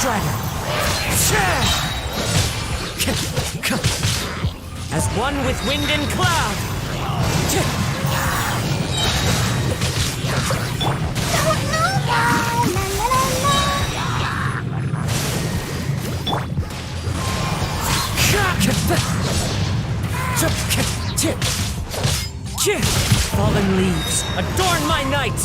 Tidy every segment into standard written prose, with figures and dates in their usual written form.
Strider! As one with wind and cloud! Fallen leaves, adorn my night!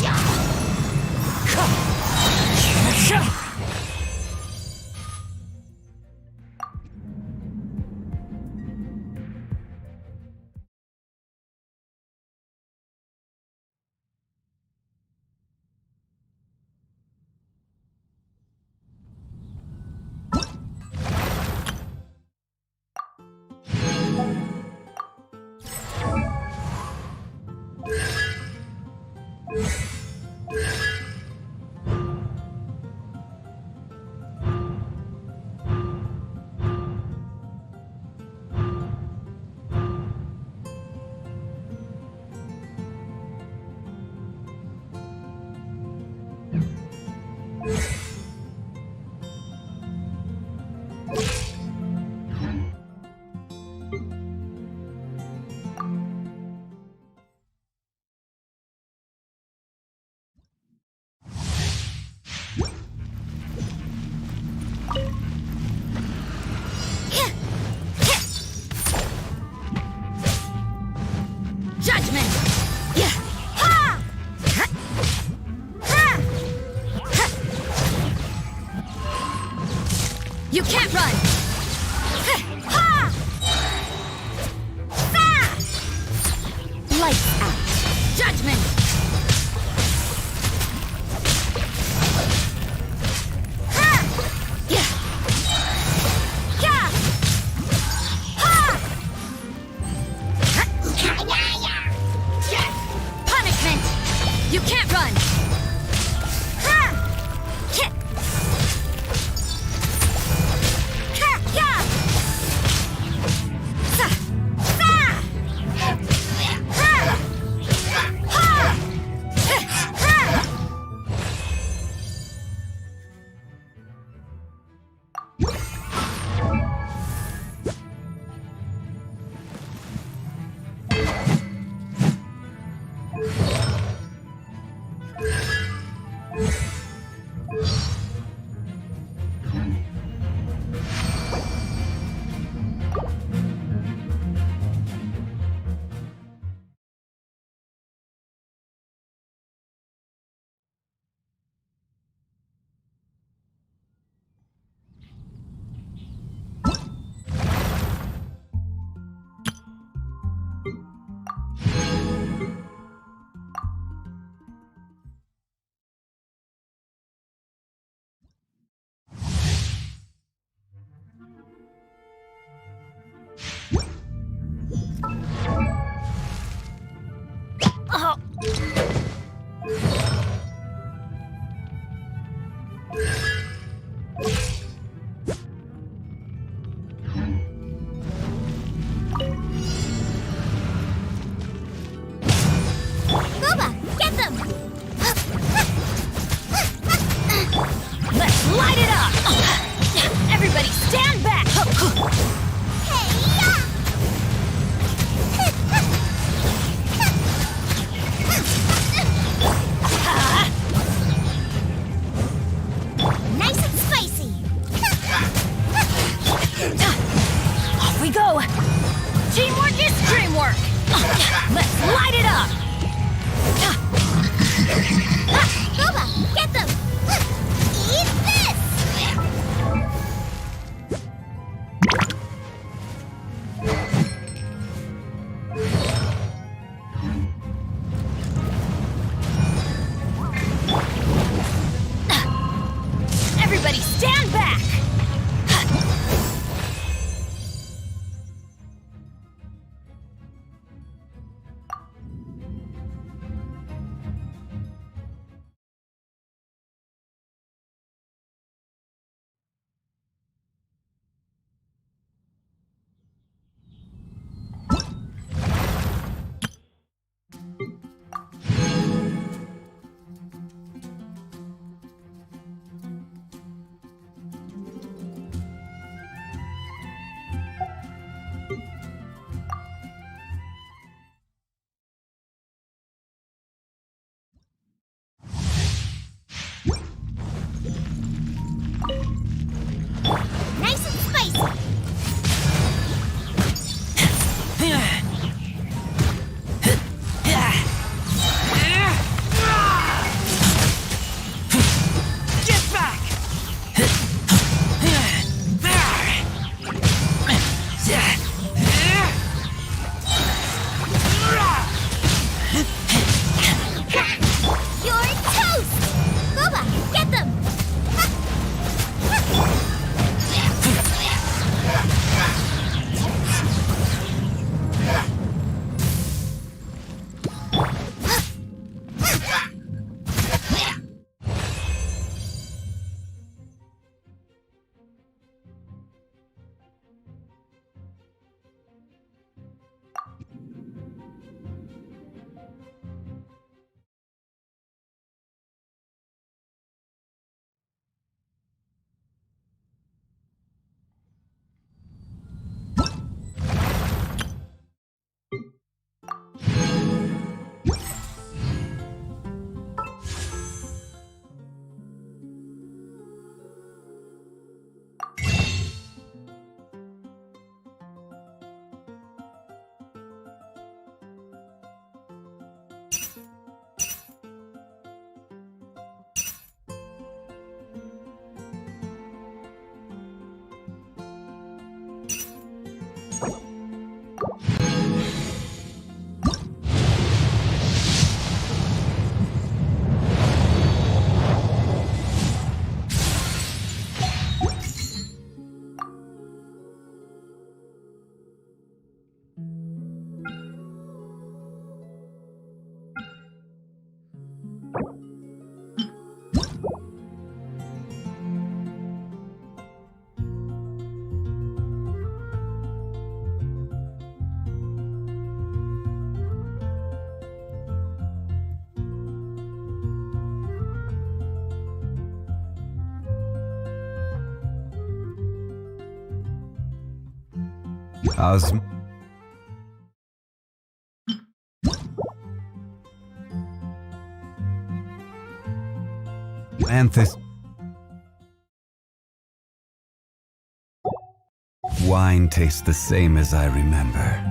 Judgment! Yeah! Ha! Ha! Ha! You can't run! Ha! Ha! Lights out! Judgment! Ha! Yeah! Yeah! Ha! Punishment! You can't run! Ha! Kick! Ha! Yeah! Sa! Sa! Ha! Ha! Ha! Oh. Booba, get them! Let's light it up! Everybody stand back! Hey-ya! Nice and spicy. Get back! You're toast! Boba, get them! Anthis. Wine tastes the same as I remember.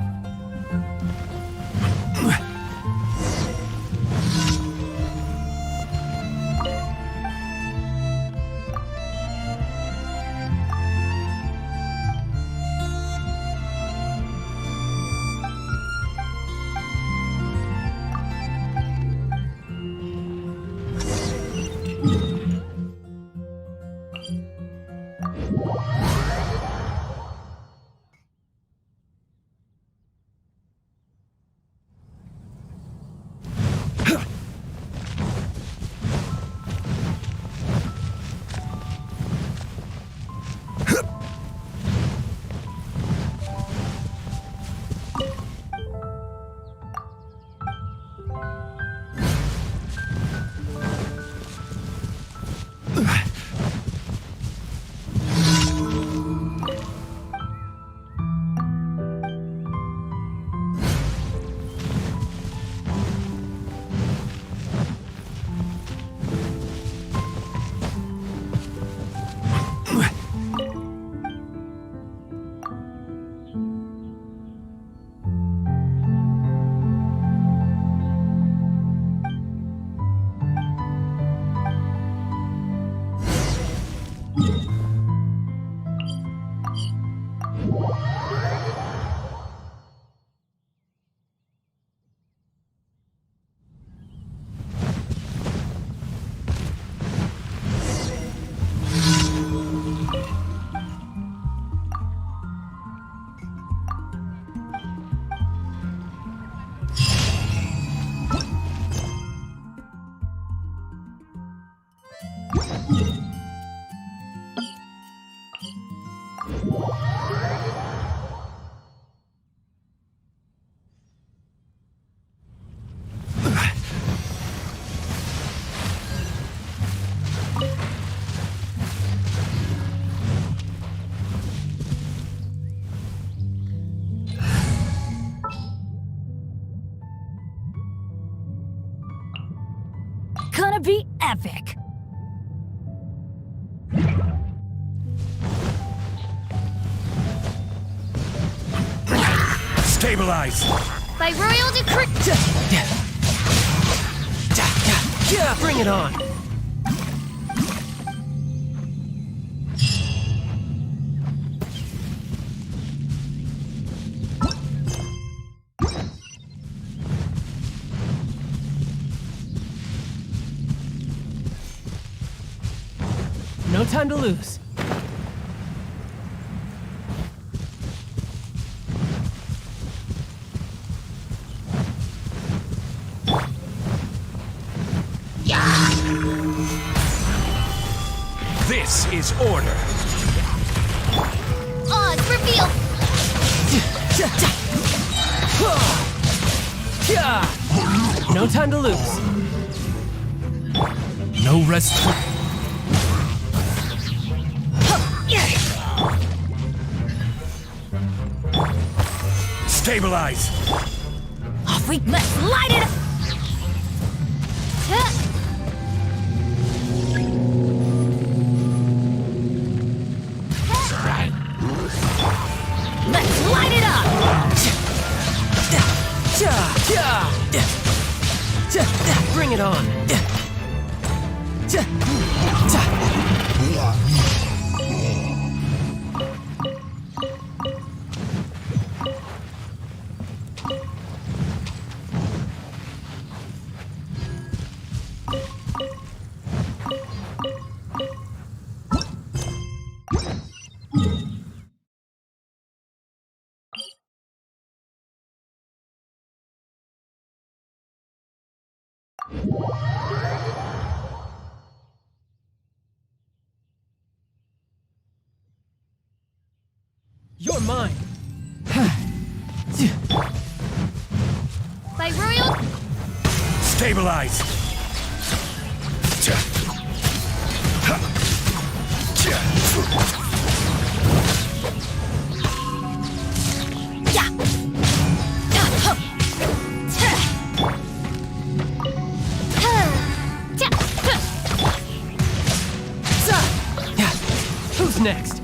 Gonna be epic! Stabilize! By royal decree. Yeah, bring it on. No time to lose. This is order! Odds revealed. No time to lose. No rest. Stabilize! Off we let's light it up. Let's light it up. Bring it on. You're mine. By royal. Stabilize! Yeah. Who's next?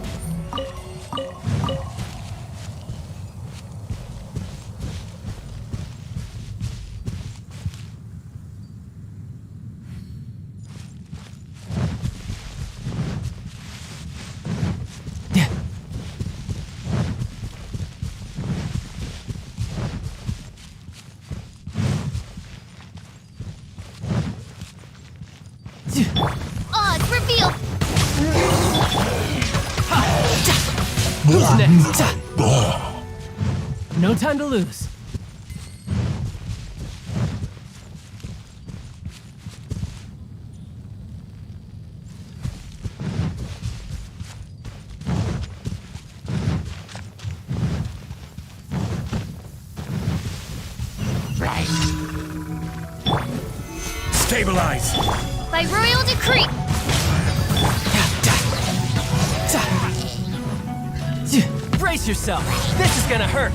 Odds revealed. Who's next? No time to lose. Stabilize! By royal decree. Brace yourself. This is gonna hurt.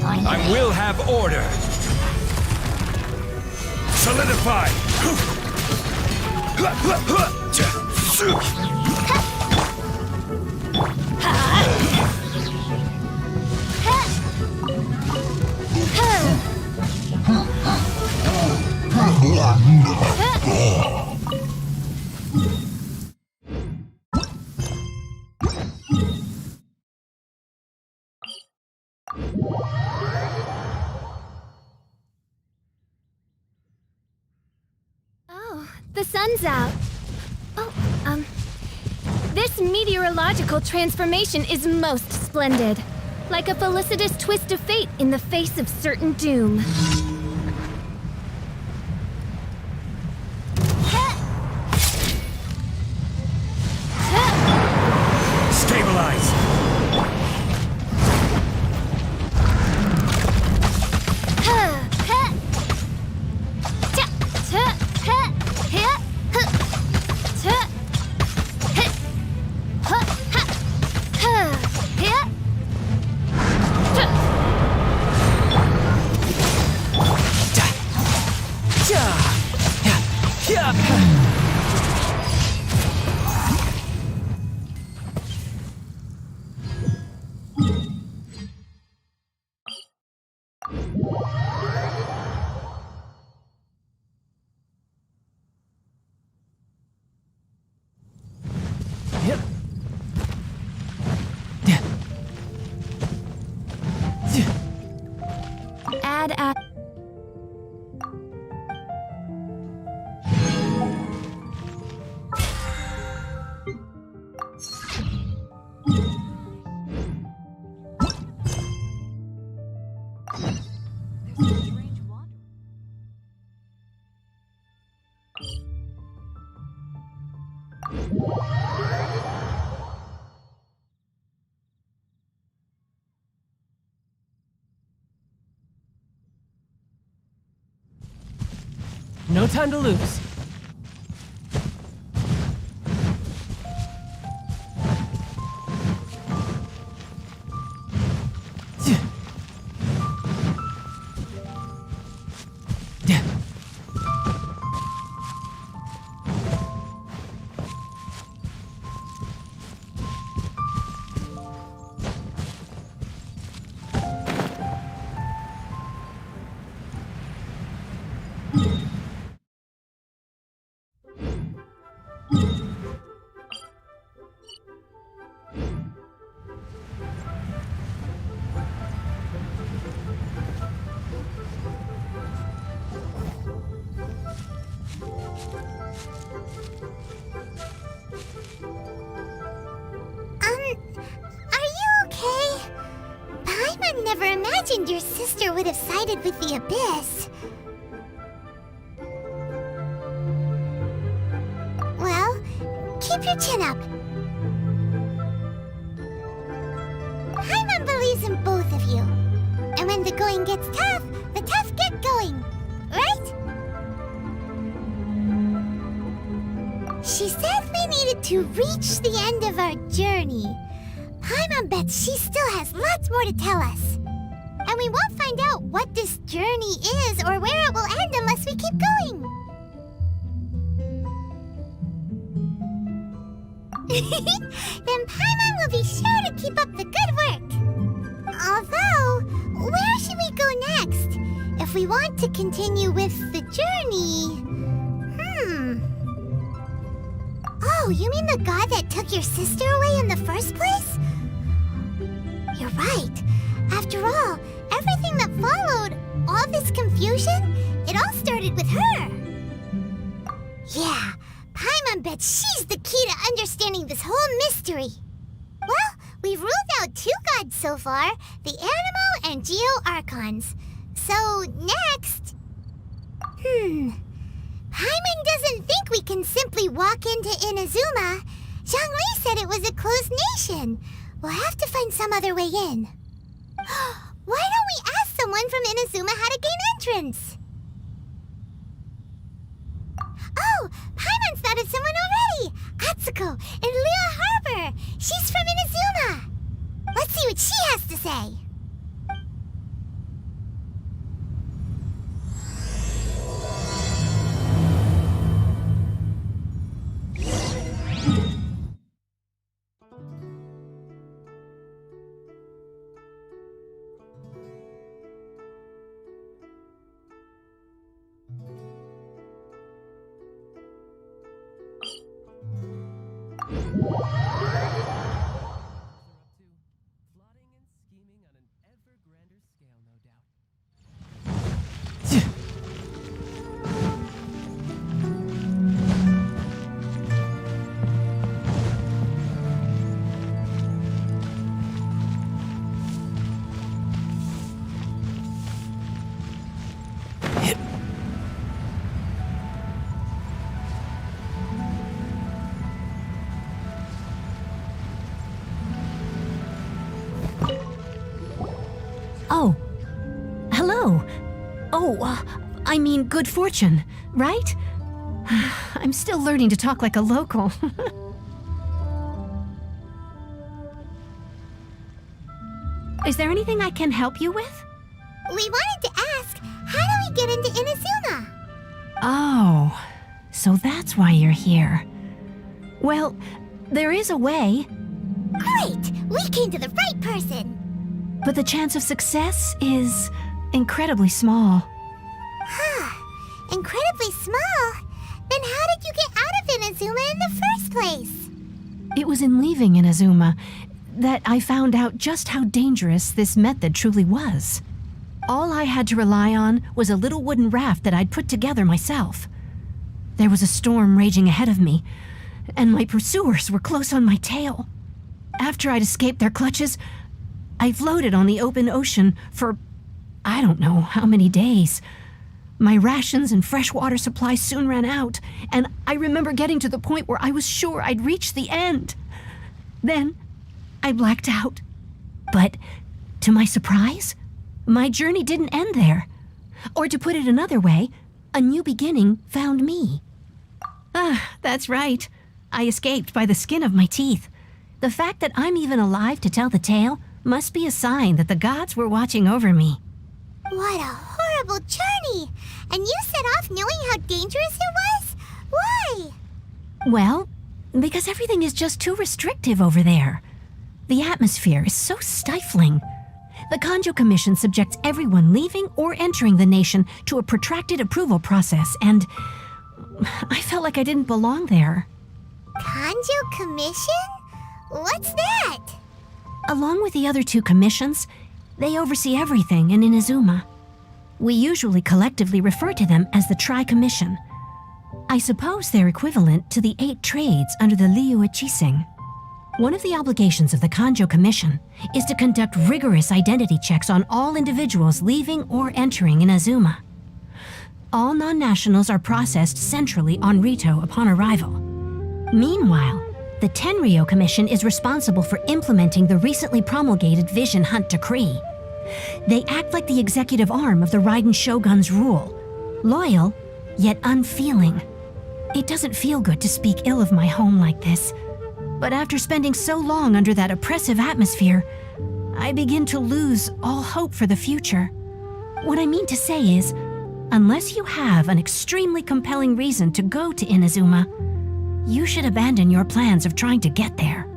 I will have order! Solidify! Oh, the sun's out. Oh, this meteorological transformation is most splendid. Like a felicitous twist of fate in the face of certain doom. Stabilize! Yep. Add. No time to lose. Are you okay? Paimon never imagined your sister would have sided with the Abyss. Well, keep your chin up. Paimon believes in both of you. And when the going gets tough, the tough get going. Right? She said we needed to reach the end of our journey. Paimon bets she still has lots more to tell us. And we won't find out what this journey is or where it will end unless we keep going. Then Paimon will be sure to keep up the good work. Although, where should we go next? If we want to continue with the journey... Oh, you mean the god that took your sister away in the first place? You're right. After all, everything that followed, all this confusion, it all started with her. Yeah, Paimon bets she's the key to understanding this whole mystery. Well, we've ruled out 2 gods so far, the Animo and Geo Archons. So, next... Paimon doesn't think we can simply walk into Inazuma. Zhongli said it was a closed nation. We'll have to find some other way in. Why don't we ask someone from Inazuma how to gain entrance? Oh, Paimon's thought of someone already! Atsuko in Liyue Harbor! She's from Inazuma! Let's see what she has to say. Plotting and scheming on an ever grander scale, no doubt. Oh. Hello. Oh, I mean good fortune, right? I'm still learning to talk like a local. Is there anything I can help you with? We wanted to ask, how do we get into Inazuma? Oh, so that's why you're here. Well, there is a way, Great! We came to the right person! but the chance of success is incredibly small. Incredibly small? Then how did you get out of Inazuma in the first place? It was in leaving Inazuma that I found out just how dangerous this method truly was. All I had to rely on was a little wooden raft that I'd put together myself. There was a storm raging ahead of me, and my pursuers were close on my tail. After I'd escaped their clutches, I floated on the open ocean for I don't know how many days. My rations and fresh water supply soon ran out, and I remember getting to the point where I was sure I'd reached the end. Then I blacked out. But to my surprise, my journey didn't end there. Or to put it another way, a new beginning found me. That's right. I escaped by the skin of my teeth. The fact that I'm even alive to tell the tale must be a sign that the gods were watching over me. What a horrible journey! And you set off knowing how dangerous it was? Why? Well, because everything is just too restrictive over there. The atmosphere is so stifling. The Kanjo Commission subjects everyone leaving or entering the nation to a protracted approval process, and I felt like I didn't belong there. Kanjo Commission? What's that? Along with the other two commissions, they oversee everything in Inazuma. We usually collectively refer to them as the Tri-Commission. I suppose they're equivalent to the 8 trades under the Liu Chising. One of the obligations of the Kanjo Commission is to conduct rigorous identity checks on all individuals leaving or entering Inazuma. All non-nationals are processed centrally on Rito upon arrival. Meanwhile, the Tenryo Commission is responsible for implementing the recently promulgated Vision Hunt Decree. They act like the executive arm of the Raiden Shogun's rule, loyal, yet unfeeling. It doesn't feel good to speak ill of my home like this, but after spending so long under that oppressive atmosphere, I begin to lose all hope for the future. What I mean to say is, unless you have an extremely compelling reason to go to Inazuma, you should abandon your plans of trying to get there.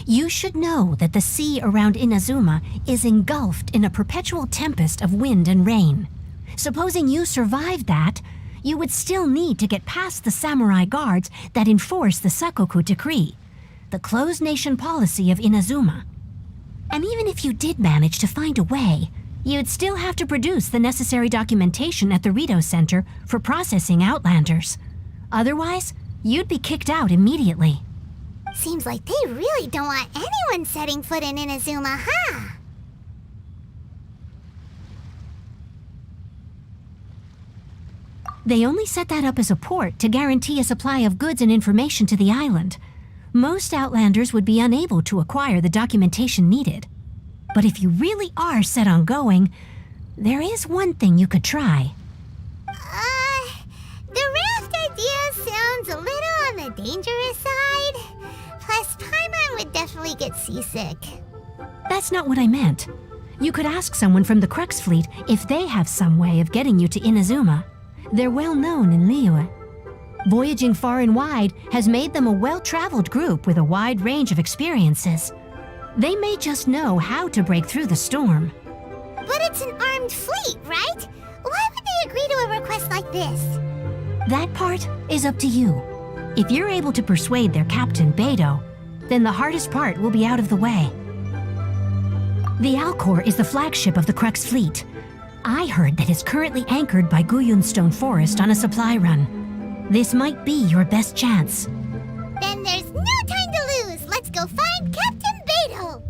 You should know that the sea around Inazuma is engulfed in a perpetual tempest of wind and rain. Supposing you survived that, you would still need to get past the samurai guards that enforce the Sakoku Decree, the closed nation policy of Inazuma. And even if you did manage to find a way, you'd still have to produce the necessary documentation at the Rito Center for processing Outlanders. Otherwise, you'd be kicked out immediately. Seems like they really don't want anyone setting foot in Inazuma, huh? They only set that up as a port to guarantee a supply of goods and information to the island. Most Outlanders would be unable to acquire the documentation needed. But if you really are set on going, there is one thing you could try. The raft idea sounds a little on the dangerous side. Plus, Paimon would definitely get seasick. That's not what I meant. You could ask someone from the Crux Fleet if they have some way of getting you to Inazuma. They're well known in Liyue. Voyaging far and wide has made them a well-traveled group with a wide range of experiences. They may just know how to break through the storm. But it's an armed fleet, right? Why would they agree to a request like this? That part is up to you. If you're able to persuade their captain, Beidou, then the hardest part will be out of the way. The Alcor is the flagship of the Crux Fleet. I heard that it's currently anchored by Guyunstone Forest on a supply run. This might be your best chance. Then there's no time to lose. Let's go find Captain Beidou.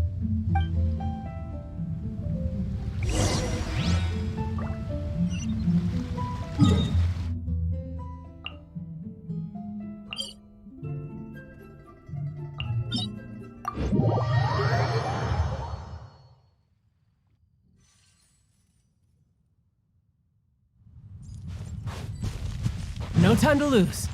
No time to lose.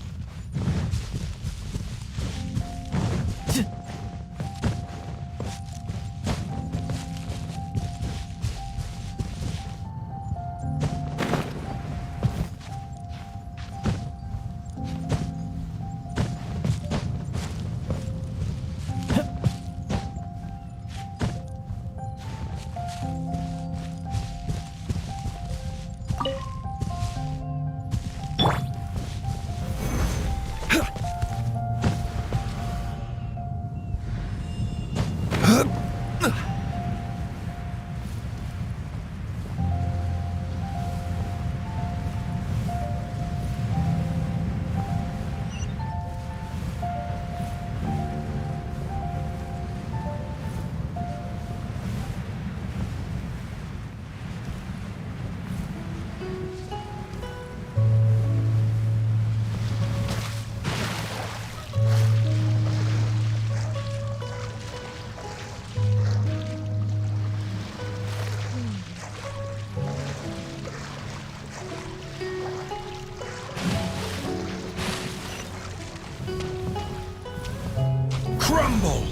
Tremble!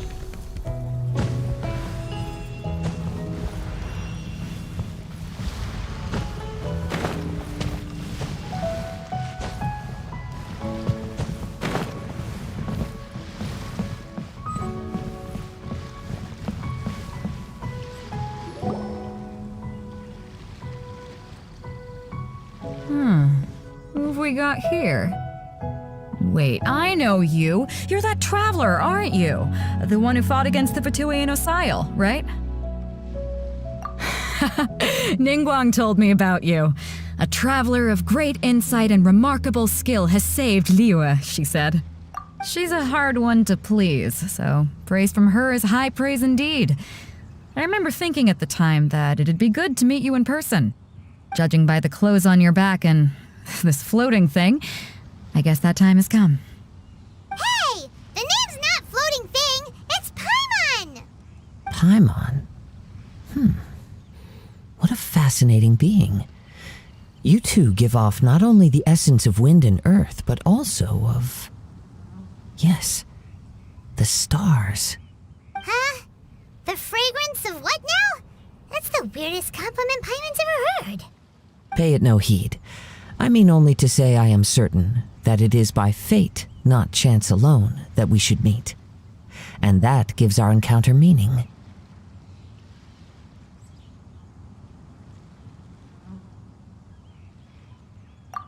Who have we got here? Wait, I know you. You're that traveler, aren't you? The one who fought against the Vituian Osile, right? Ningguang told me about you. A traveler of great insight and remarkable skill has saved Liyue, she said. She's a hard one to please, so praise from her is high praise indeed. I remember thinking at the time that it'd be good to meet you in person. Judging by the clothes on your back and this floating thing, I guess that time has come. Hey! The name's not Floating Thing, it's Paimon! Paimon? What a fascinating being. You two give off not only the essence of wind and earth, but also of... yes, the stars. Huh? The fragrance of what now? That's the weirdest compliment Paimon's ever heard. Pay it no heed. I mean only to say I am certain that it is by fate, not chance alone, that we should meet. And that gives our encounter meaning.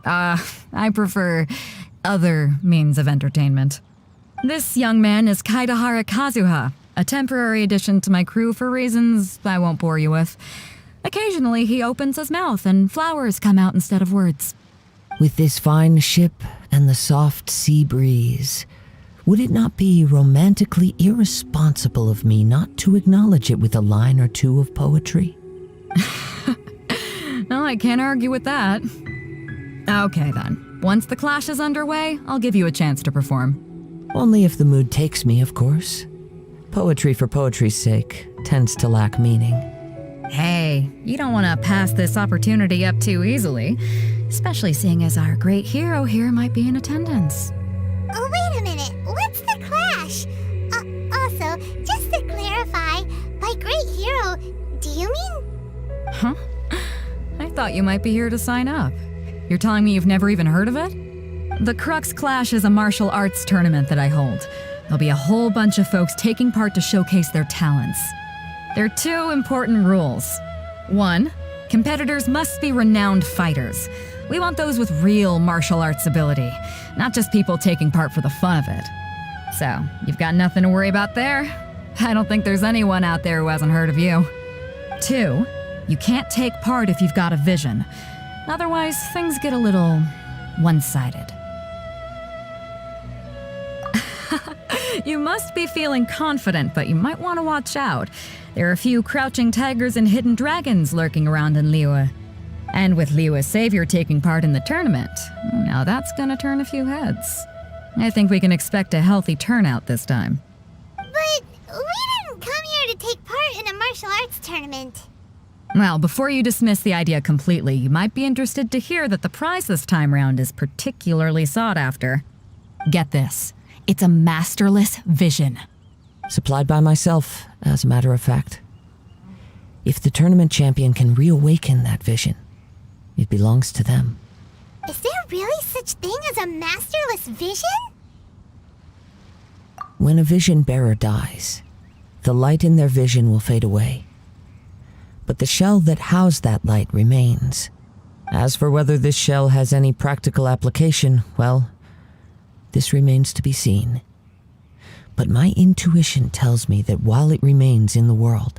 I prefer other means of entertainment. This young man is Kaidahara Kazuha, a temporary addition to my crew for reasons I won't bore you with. Occasionally, he opens his mouth and flowers come out instead of words. With this fine ship and the soft sea breeze, would it not be romantically irresponsible of me not to acknowledge it with a line or two of poetry? No, I can't argue with that. Okay then. Once the clash is underway, I'll give you a chance to perform. Only if the mood takes me, of course. Poetry for poetry's sake tends to lack meaning. Hey, you don't want to pass this opportunity up too easily, especially seeing as our great hero here might be in attendance. Oh, wait a minute. What's the clash? Also, just to clarify, by great hero, do you mean? Huh? I thought you might be here to sign up. You're telling me you've never even heard of it? The Crux Clash is a martial arts tournament that I hold. There'll be a whole bunch of folks taking part to showcase their talents. There are two important rules. 1, competitors must be renowned fighters. We want those with real martial arts ability, not just people taking part for the fun of it. So, you've got nothing to worry about there. I don't think there's anyone out there who hasn't heard of you. 2, you can't take part if you've got a vision. Otherwise, things get a little one-sided. You must be feeling confident, but you might want to watch out. There are a few crouching tigers and hidden dragons lurking around in Liyue. And with Liyue's savior taking part in the tournament, now that's gonna turn a few heads. I think we can expect a healthy turnout this time. But we didn't come here to take part in a martial arts tournament. Well, before you dismiss the idea completely, you might be interested to hear that the prize this time round is particularly sought after. Get this. It's a masterless vision. Supplied by myself, as a matter of fact. If the tournament champion can reawaken that vision, it belongs to them. Is there really such thing as a masterless vision? When a vision bearer dies, the light in their vision will fade away. But the shell that housed that light remains. As for whether this shell has any practical application, well, this remains to be seen. But my intuition tells me that while it remains in the world,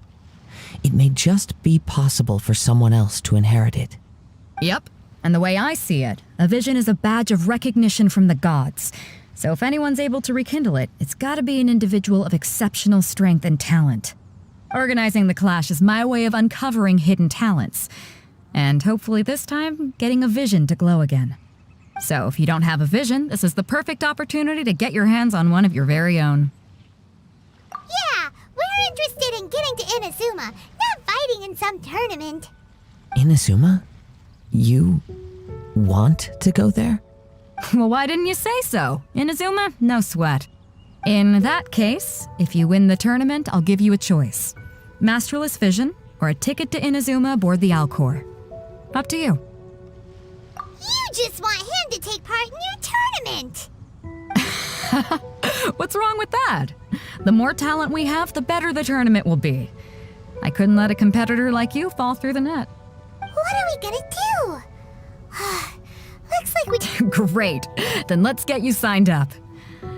it may just be possible for someone else to inherit it. Yep. And the way I see it, a vision is a badge of recognition from the gods. So if anyone's able to rekindle it, it's gotta be an individual of exceptional strength and talent. Organizing the clash is my way of uncovering hidden talents. And hopefully this time, getting a vision to glow again. So if you don't have a vision, this is the perfect opportunity to get your hands on one of your very own. Yeah, we're interested in getting to Inazuma, not fighting in some tournament. Inazuma? You want to go there? Well, why didn't you say so? Inazuma? No sweat. In that case, if you win the tournament, I'll give you a choice. Masterless Vision, or a ticket to Inazuma aboard the Alcor. Up to you. You just want him to take part in your tournament! What's wrong with that? The more talent we have, the better the tournament will be. I couldn't let a competitor like you fall through the net. What are we gonna do? Looks like we... Great. Then let's get you signed up.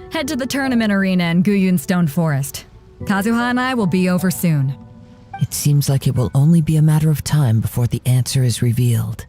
Head to the tournament arena in Guyun Stone Forest. Kazuha and I will be over soon. It seems like it will only be a matter of time before the answer is revealed.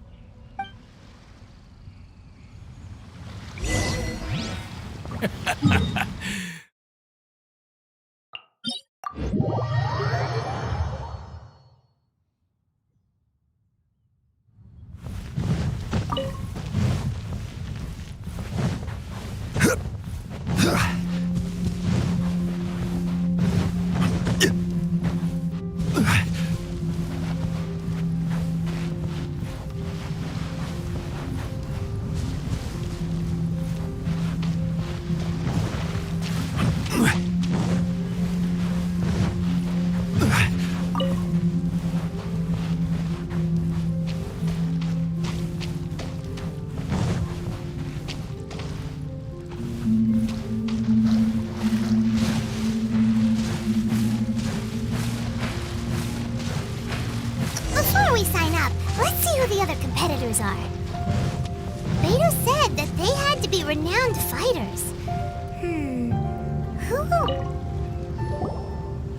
Before we sign up, let's see who the other competitors are. Beto said that they had to be renowned fighters. Who?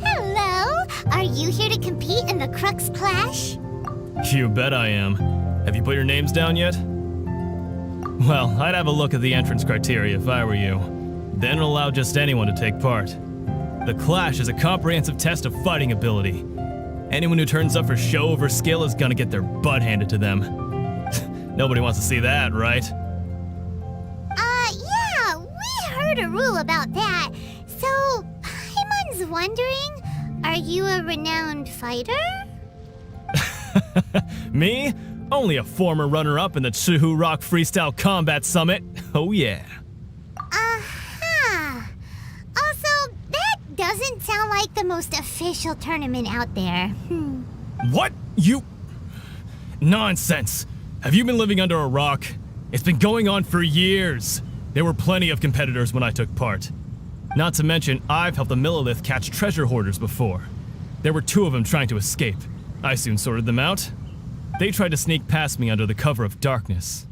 Hello? Are you here to compete in the Crux Clash? You bet I am. Have you put your names down yet? Well, I'd have a look at the entrance criteria if I were you. Then allow just anyone to take part. The Clash is a comprehensive test of fighting ability. Anyone who turns up for show over skill is gonna get their butt handed to them. Nobody wants to see that, right? Yeah, we heard a rule about that. So, Paimon's wondering, are you a renowned fighter? Me? Only a former runner-up in the Chihu Rock Freestyle Combat Summit. Oh yeah. Also, that doesn't sound like the most official tournament out there. What? You... Nonsense. Have you been living under a rock? It's been going on for years. There were plenty of competitors when I took part. Not to mention, I've helped the Millilith catch treasure hoarders before. There were 2 of them trying to escape. I soon sorted them out. They tried to sneak past me under the cover of darkness.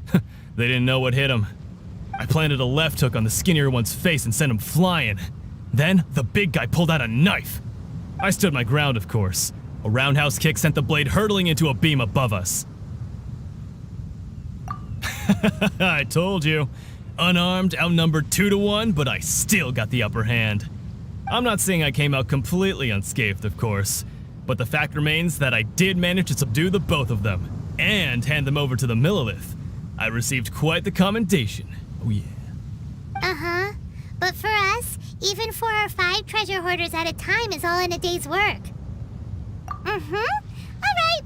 They didn't know what hit them. I planted a left hook on the skinnier one's face and sent him flying. Then, the big guy pulled out a knife. I stood my ground, of course. A roundhouse kick sent the blade hurtling into a beam above us. I told you. Unarmed, outnumbered 2-1, but I still got the upper hand. I'm not saying I came out completely unscathed, of course, but the fact remains that I did manage to subdue the both of them, and hand them over to the Millilith. I received quite the commendation. Oh yeah. But for us, even 4 or 5 treasure hoarders at a time is all in a day's work. Alright,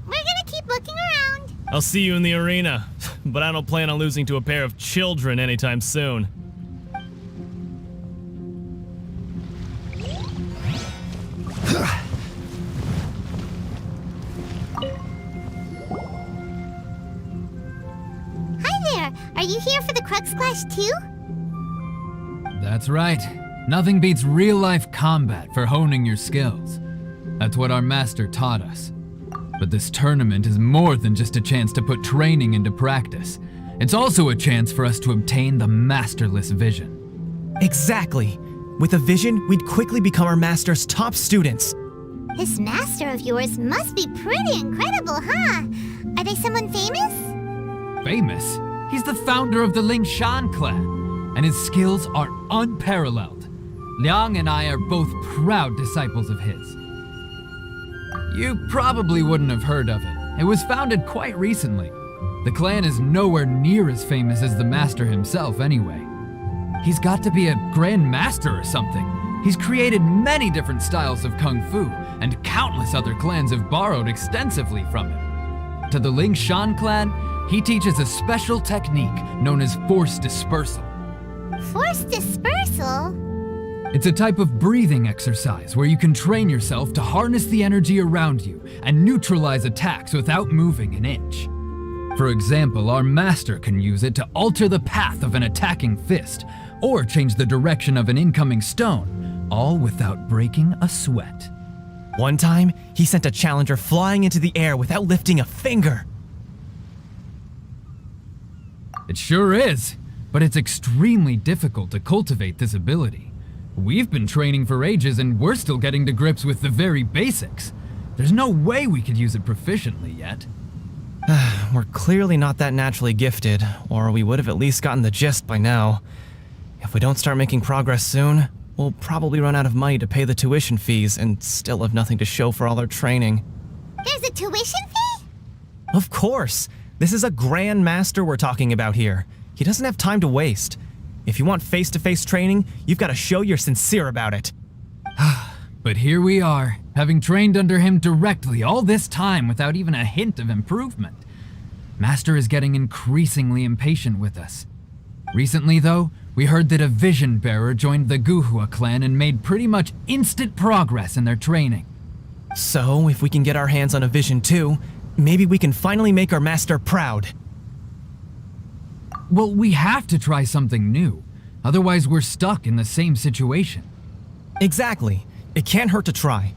we're gonna keep looking around. I'll see you in the arena, but I don't plan on losing to a pair of children anytime soon. Hi there, are you here for the Crux Clash too? That's right. Nothing beats real-life combat for honing your skills. That's what our master taught us. But this tournament is more than just a chance to put training into practice. It's also a chance for us to obtain the masterless vision. Exactly. With a vision, we'd quickly become our master's top students. This master of yours must be pretty incredible, huh? Are they someone famous? Famous? He's the founder of the Lingshan clan, and his skills are unparalleled. Liang and I are both proud disciples of his. You probably wouldn't have heard of it. It was founded quite recently. The clan is nowhere near as famous as the master himself anyway. He's got to be a grand master or something. He's created many different styles of kung fu, and countless other clans have borrowed extensively from him. To the Lingshan clan, he teaches a special technique known as force dispersal. Force dispersal? It's a type of breathing exercise where you can train yourself to harness the energy around you and neutralize attacks without moving an inch. For example, our master can use it to alter the path of an attacking fist or change the direction of an incoming stone, all without breaking a sweat. One time, he sent a challenger flying into the air without lifting a finger. It sure is, but it's extremely difficult to cultivate this ability. We've been training for ages and we're still getting to grips with the very basics. There's no way we could use it proficiently yet. We're clearly not that naturally gifted, or we would have at least gotten the gist by now. If we don't start making progress soon, we'll probably run out of money to pay the tuition fees and still have nothing to show for all our training. There's a tuition fee? Of course! This is a Grand Master we're talking about here. He doesn't have time to waste. If you want face-to-face training, you've got to show you're sincere about it. But here we are, having trained under him directly all this time without even a hint of improvement. Master is getting increasingly impatient with us. Recently, though, we heard that a vision bearer joined the Guhua clan and made pretty much instant progress in their training. So, if we can get our hands on a vision too, maybe we can finally make our master proud. Well, we have to try something new. Otherwise, we're stuck in the same situation. Exactly. It can't hurt to try.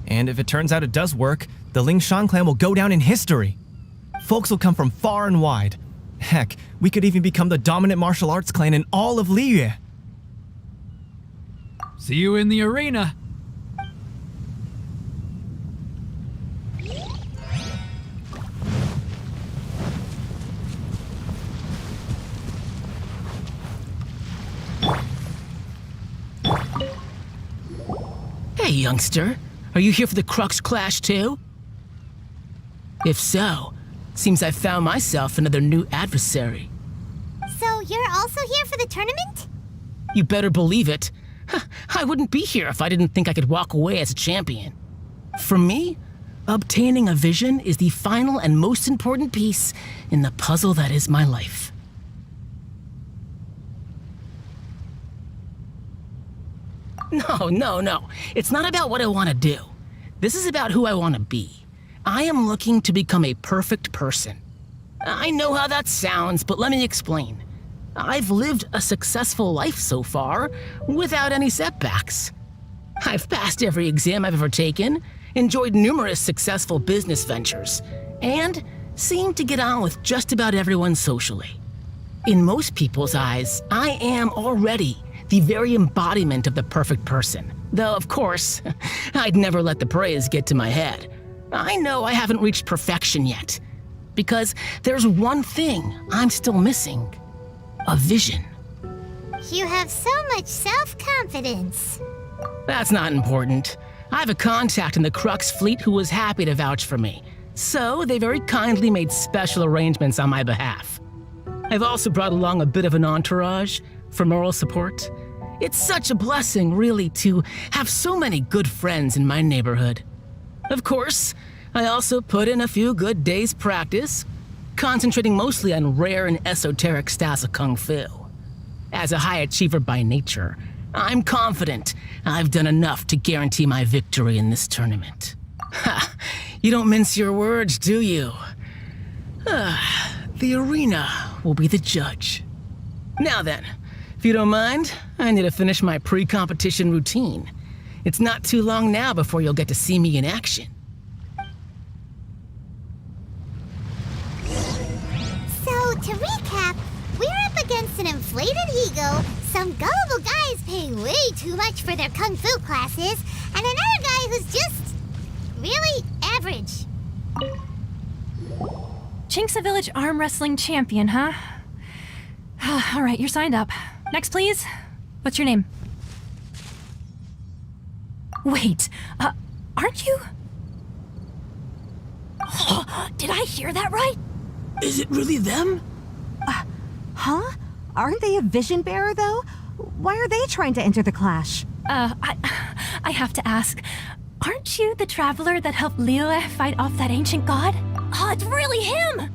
And if it turns out it does work, the Lingshan clan will go down in history. Folks will come from far and wide. Heck, we could even become the dominant martial arts clan in all of Liyue. See you in the arena. Hey, youngster. Are you here for the Crux Clash too? If so, seems I found myself another new adversary. So you're also here for the tournament? You better believe it. I wouldn't be here if I didn't think I could walk away as a champion. For me, obtaining a vision is the final and most important piece in the puzzle that is my life. No. It's not about what I want to do. This is about who I want to be. I am looking to become a perfect person. I know how that sounds, but let me explain. I've lived a successful life so far, without any setbacks. I've passed every exam I've ever taken, enjoyed numerous successful business ventures, and seem to get on with just about everyone socially. In most people's eyes, I am already the very embodiment of the perfect person. Though, of course, I'd never let the praise get to my head. I know I haven't reached perfection yet, because there's one thing I'm still missing. A vision. You have so much self-confidence. That's not important. I have a contact in the Crux fleet who was happy to vouch for me, so they very kindly made special arrangements on my behalf. I've also brought along a bit of an entourage for moral support. It's such a blessing, really, to have so many good friends in my neighborhood. Of course, I also put in a few good days' practice, concentrating mostly on rare and esoteric styles of Kung Fu. As a high achiever by nature, I'm confident I've done enough to guarantee my victory in this tournament. Ha! You don't mince your words, do you? The arena will be the judge. Now then, if you don't mind, I need to finish my pre-competition routine. It's not too long now before you'll get to see me in action. So, to recap, we're up against an inflated ego, some gullible guys paying way too much for their kung fu classes, and another guy who's just really average. Chinksa Village arm wrestling champion, huh? All right, you're signed up. Next, please. What's your name? Wait, aren't you? Did I hear that right? Is it really them? Huh? Aren't they a vision bearer, though? Why are they trying to enter the clash? I have to ask. Aren't you the traveler that helped Liyue fight off that ancient god? Oh, it's really him!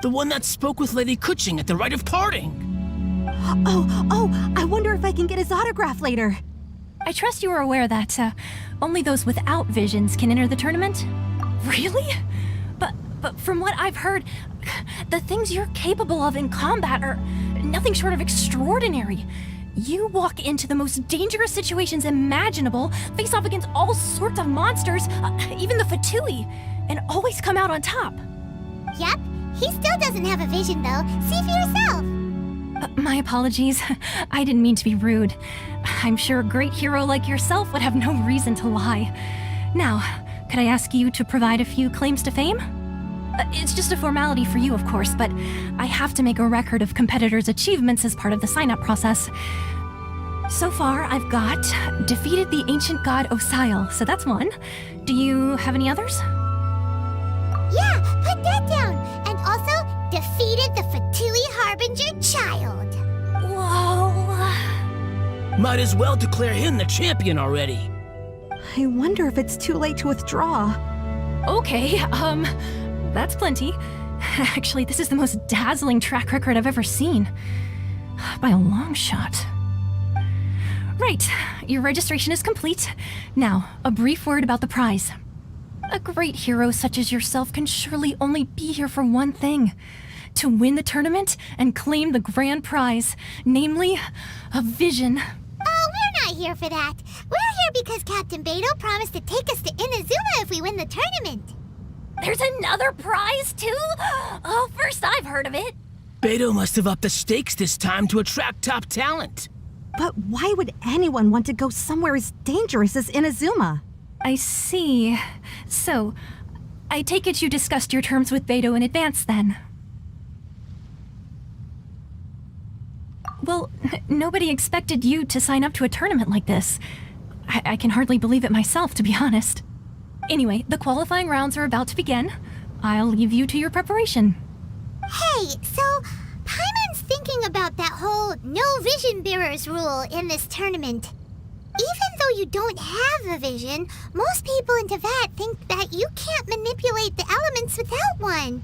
The one that spoke with Lady Kuching at the rite of parting. Oh, I wonder if I can get his autograph later. I trust you are aware that only those without visions can enter the tournament? Really? But from what I've heard, the things you're capable of in combat are nothing short of extraordinary. You walk into the most dangerous situations imaginable, face off against all sorts of monsters, even the Fatui, and always come out on top. Yep, he still doesn't have a vision though. See for yourself. My apologies. I didn't mean to be rude. I'm sure a great hero like yourself would have no reason to lie. Now, could I ask you to provide a few claims to fame? It's just a formality for you, of course, but I have to make a record of competitors' achievements as part of the sign-up process. So far, I've got defeated the ancient god Osile, so that's one. Do you have any others? Yeah, put that down. And also, defeated the Fatui Harbinger child. Whoa. Might as well declare him the champion already. I wonder if it's too late to withdraw. Okay, that's plenty. Actually, this is the most dazzling track record I've ever seen. By a long shot. Right, your registration is complete. Now, a brief word about the prize. A great hero such as yourself can surely only be here for one thing. To win the tournament and claim the grand prize, namely, a vision. Oh, we're not here for that. We're here because Captain Beto promised to take us to Inazuma if we win the tournament. There's another prize, too? Oh, first I've heard of it. Beto must have upped the stakes this time to attract top talent. But why would anyone want to go somewhere as dangerous as Inazuma? I see. So, I take it you discussed your terms with Beto in advance, then? Well, nobody expected you to sign up to a tournament like this. I can hardly believe it myself, to be honest. Anyway, the qualifying rounds are about to begin. I'll leave you to your preparation. Hey, so Paimon's thinking about that whole no vision bearers rule in this tournament. Even though you don't have a vision, most people in Teyvat think that you can't manipulate the elements without one.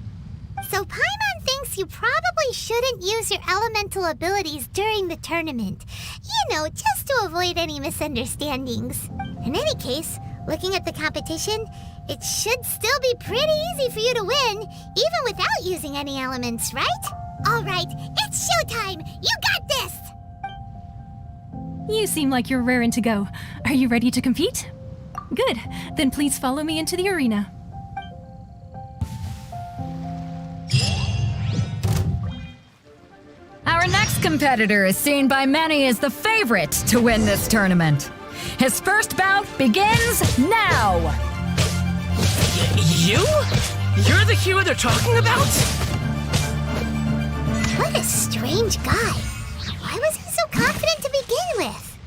So Paimon thinks you probably shouldn't use your elemental abilities during the tournament. You know, just to avoid any misunderstandings. In any case, looking at the competition, it should still be pretty easy for you to win, even without using any elements, right? All right, it's showtime! You got this! You seem like you're raring to go. Are you ready to compete? Good. Then please follow me into the arena. Our next competitor is seen by many as the favorite to win this tournament. His first bout begins now! You? You're the hero they're talking about? What a strange guy. Why was he so confident to begin with?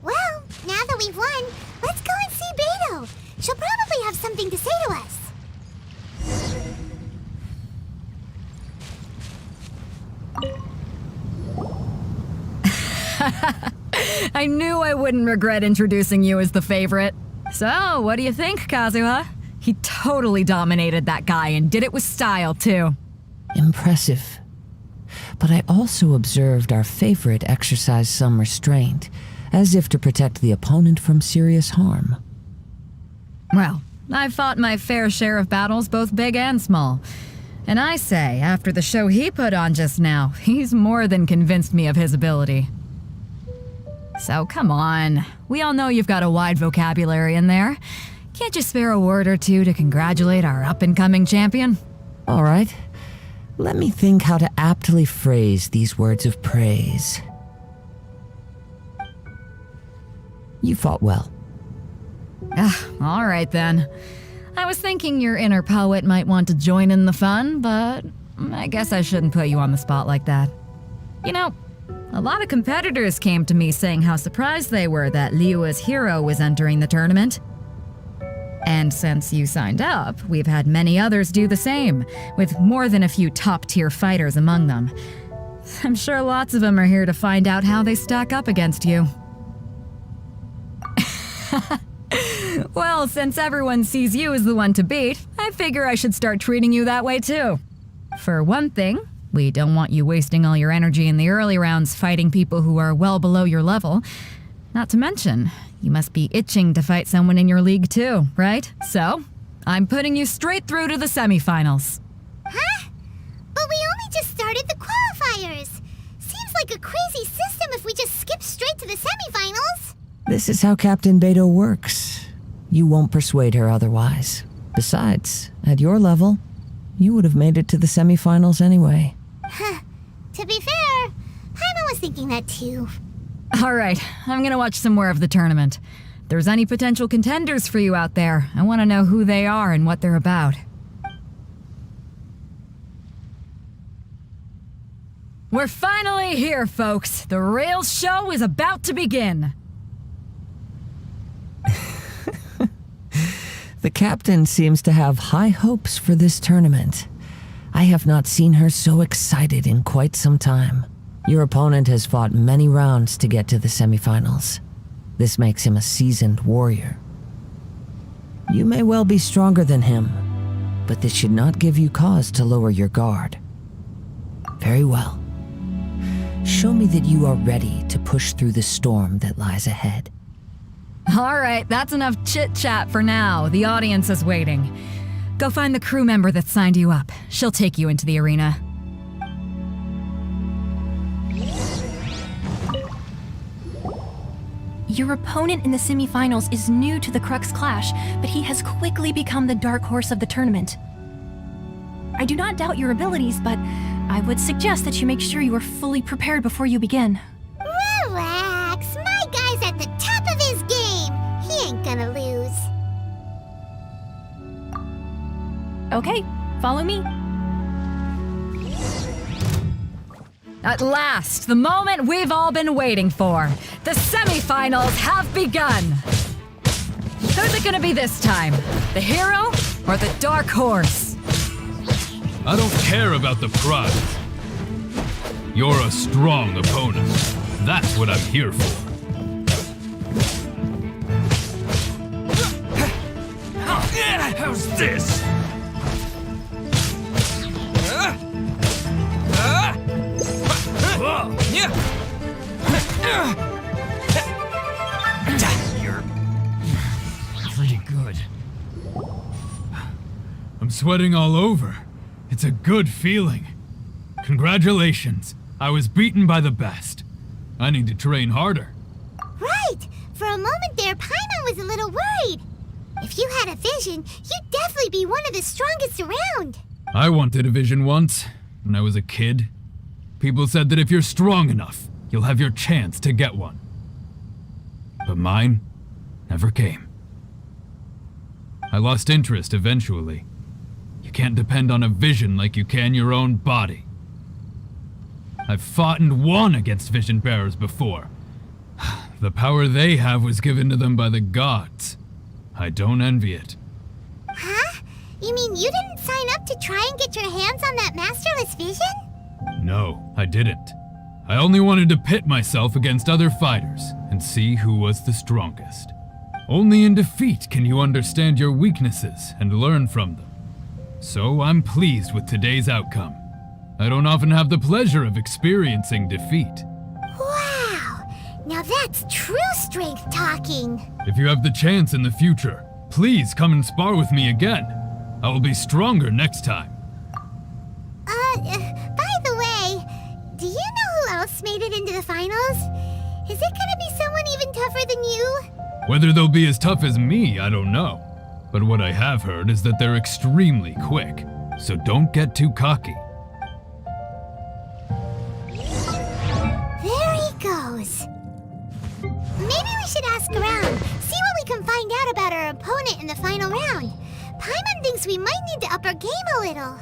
Well, now that we've won, let's go and see Beto. She'll probably have something to say to us. I knew I wouldn't regret introducing you as the favorite. So, what do you think, Kazuha? He totally dominated that guy and did it with style, too. Impressive. But I also observed our favorite exercise some restraint, as if to protect the opponent from serious harm. Well, I've fought my fair share of battles, both big and small. And I say, after the show he put on just now, he's more than convinced me of his ability. So come on, we all know you've got a wide vocabulary in there. Can't you spare a word or two to congratulate our up-and-coming champion? All right. Let me think how to aptly phrase these words of praise. You fought well. All right then. I was thinking your inner poet might want to join in the fun, but I guess I shouldn't put you on the spot like that. You know, a lot of competitors came to me saying how surprised they were that Liyue's hero was entering the tournament. And since you signed up, we've had many others do the same, with more than a few top-tier fighters among them. I'm sure lots of them are here to find out how they stack up against you. Well, since everyone sees you as the one to beat, I figure I should start treating you that way too. For one thing, we don't want you wasting all your energy in the early rounds fighting people who are well below your level. Not to mention, you must be itching to fight someone in your league too, right? So, I'm putting you straight through to the semifinals. Huh? But we only just started the qualifiers. Seems like a crazy system if we just skip straight to the semifinals. This is how Captain Beto works. You won't persuade her otherwise. Besides, at your level, you would have made it to the semifinals anyway. Huh. To be fair, Paimon was thinking that too. Alright, I'm gonna watch some more of the tournament. If there's any potential contenders for you out there, I want to know who they are and what they're about. We're finally here, folks. The Rails show is about to begin. The captain seems to have high hopes for this tournament. I have not seen her so excited in quite some time. Your opponent has fought many rounds to get to the semifinals. This makes him a seasoned warrior. You may well be stronger than him, but this should not give you cause to lower your guard. Very well. Show me that you are ready to push through the storm that lies ahead. Alright, that's enough chit-chat for now. The audience is waiting. Go find the crew member that signed you up. She'll take you into the arena. Your opponent in the semifinals is new to the Crux Clash, but he has quickly become the dark horse of the tournament. I do not doubt your abilities, but I would suggest that you make sure you are fully prepared before you begin. Relax, my guy's at the top of his game. He ain't gonna lose. Okay, follow me. At last, the moment we've all been waiting for. The semifinals have begun. Who's it gonna be this time? The hero or the dark horse? I don't care about the prize. You're a strong opponent. That's what I'm here for. How's this? You're pretty good. I'm sweating all over. It's a good feeling. Congratulations. I was beaten by the best. I need to train harder. Right! For a moment there, Paimon was a little worried. If you had a vision, you'd definitely be one of the strongest around. I wanted a vision once, when I was a kid. People said that if you're strong enough, you'll have your chance to get one. But mine never came. I lost interest eventually. You can't depend on a vision like you can your own body. I've fought and won against vision bearers before. The power they have was given to them by the gods. I don't envy it. Huh? You mean you didn't sign up to try and get your hands on that masterless vision? No, I didn't. I only wanted to pit myself against other fighters and see who was the strongest. Only in defeat can you understand your weaknesses and learn from them. So I'm pleased with today's outcome. I don't often have the pleasure of experiencing defeat. Wow! Now that's true strength talking. If you have the chance in the future, please come and spar with me again. I will be stronger next time. By the way, do you know who else made it into the finals? Is it gonna be someone even tougher than you? Whether they'll be as tough as me, I don't know. But what I have heard is that they're extremely quick, so don't get too cocky. There he goes. Maybe we should ask around, see what we can find out about our opponent in the final round. Paimon thinks we might need to up our game a little.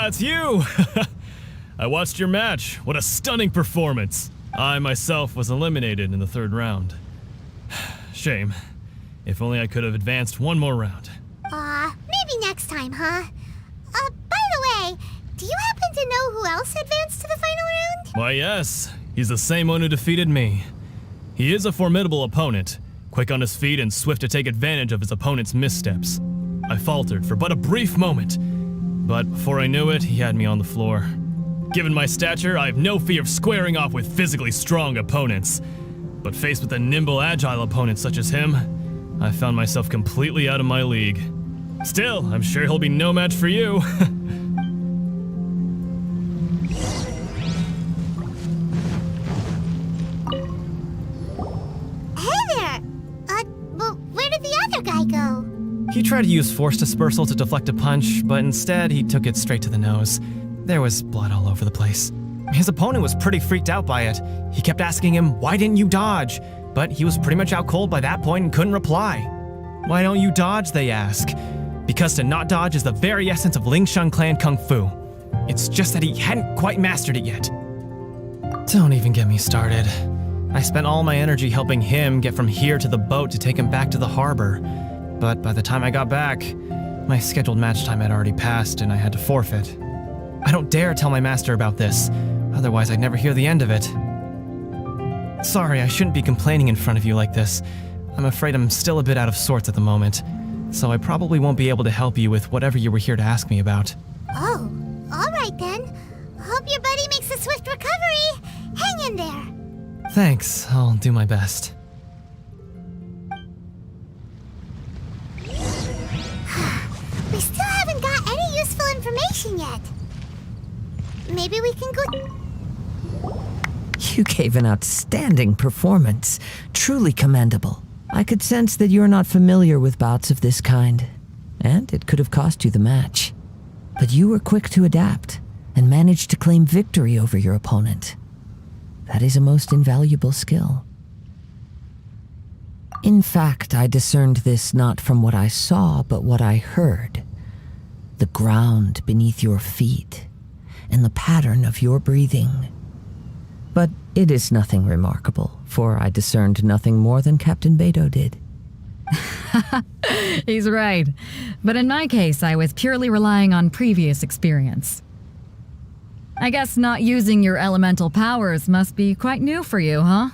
it's you! I watched your match. What a stunning performance. I myself was eliminated in the 3rd round. Shame. If only I could have advanced one more round. Maybe next time, huh? By the way, do you happen to know who else advanced to the final round? Why, yes. He's the same one who defeated me. He is a formidable opponent, quick on his feet and swift to take advantage of his opponent's missteps. I faltered for but a brief moment, but before I knew it, he had me on the floor. Given my stature, I have no fear of squaring off with physically strong opponents. But faced with a nimble, agile opponent such as him, I found myself completely out of my league. Still, I'm sure he'll be no match for you. Hey there! Well, where did the other guy go? He tried to use force dispersal to deflect a punch, but instead he took it straight to the nose. There was blood all over the place. His opponent was pretty freaked out by it. He kept asking him, "Why didn't you dodge?" But he was pretty much out cold by that point and couldn't reply. "Why don't you dodge?" they ask. Because to not dodge is the very essence of Lingshan clan kung fu. It's just that he hadn't quite mastered it yet. Don't even get me started. I spent all my energy helping him get from here to the boat to take him back to the harbor. But by the time I got back, my scheduled match time had already passed and I had to forfeit. I don't dare tell my master about this, otherwise I'd never hear the end of it. Sorry, I shouldn't be complaining in front of you like this. I'm afraid I'm still a bit out of sorts at the moment, so I probably won't be able to help you with whatever you were here to ask me about. Oh, alright then. Hope your buddy makes a swift recovery. Hang in there. Thanks, I'll do my best. We still haven't got any useful information yet. Maybe we can go... You gave an outstanding performance. Truly commendable. I could sense that you're not familiar with bouts of this kind, and it could have cost you the match. But you were quick to adapt, and managed to claim victory over your opponent. That is a most invaluable skill. In fact, I discerned this not from what I saw, but what I heard. The ground beneath your feet, and the pattern of your breathing. But it is nothing remarkable, for I discerned nothing more than Captain Beto did. He's right. But in my case, I was purely relying on previous experience. I guess not using your elemental powers must be quite new for you, huh?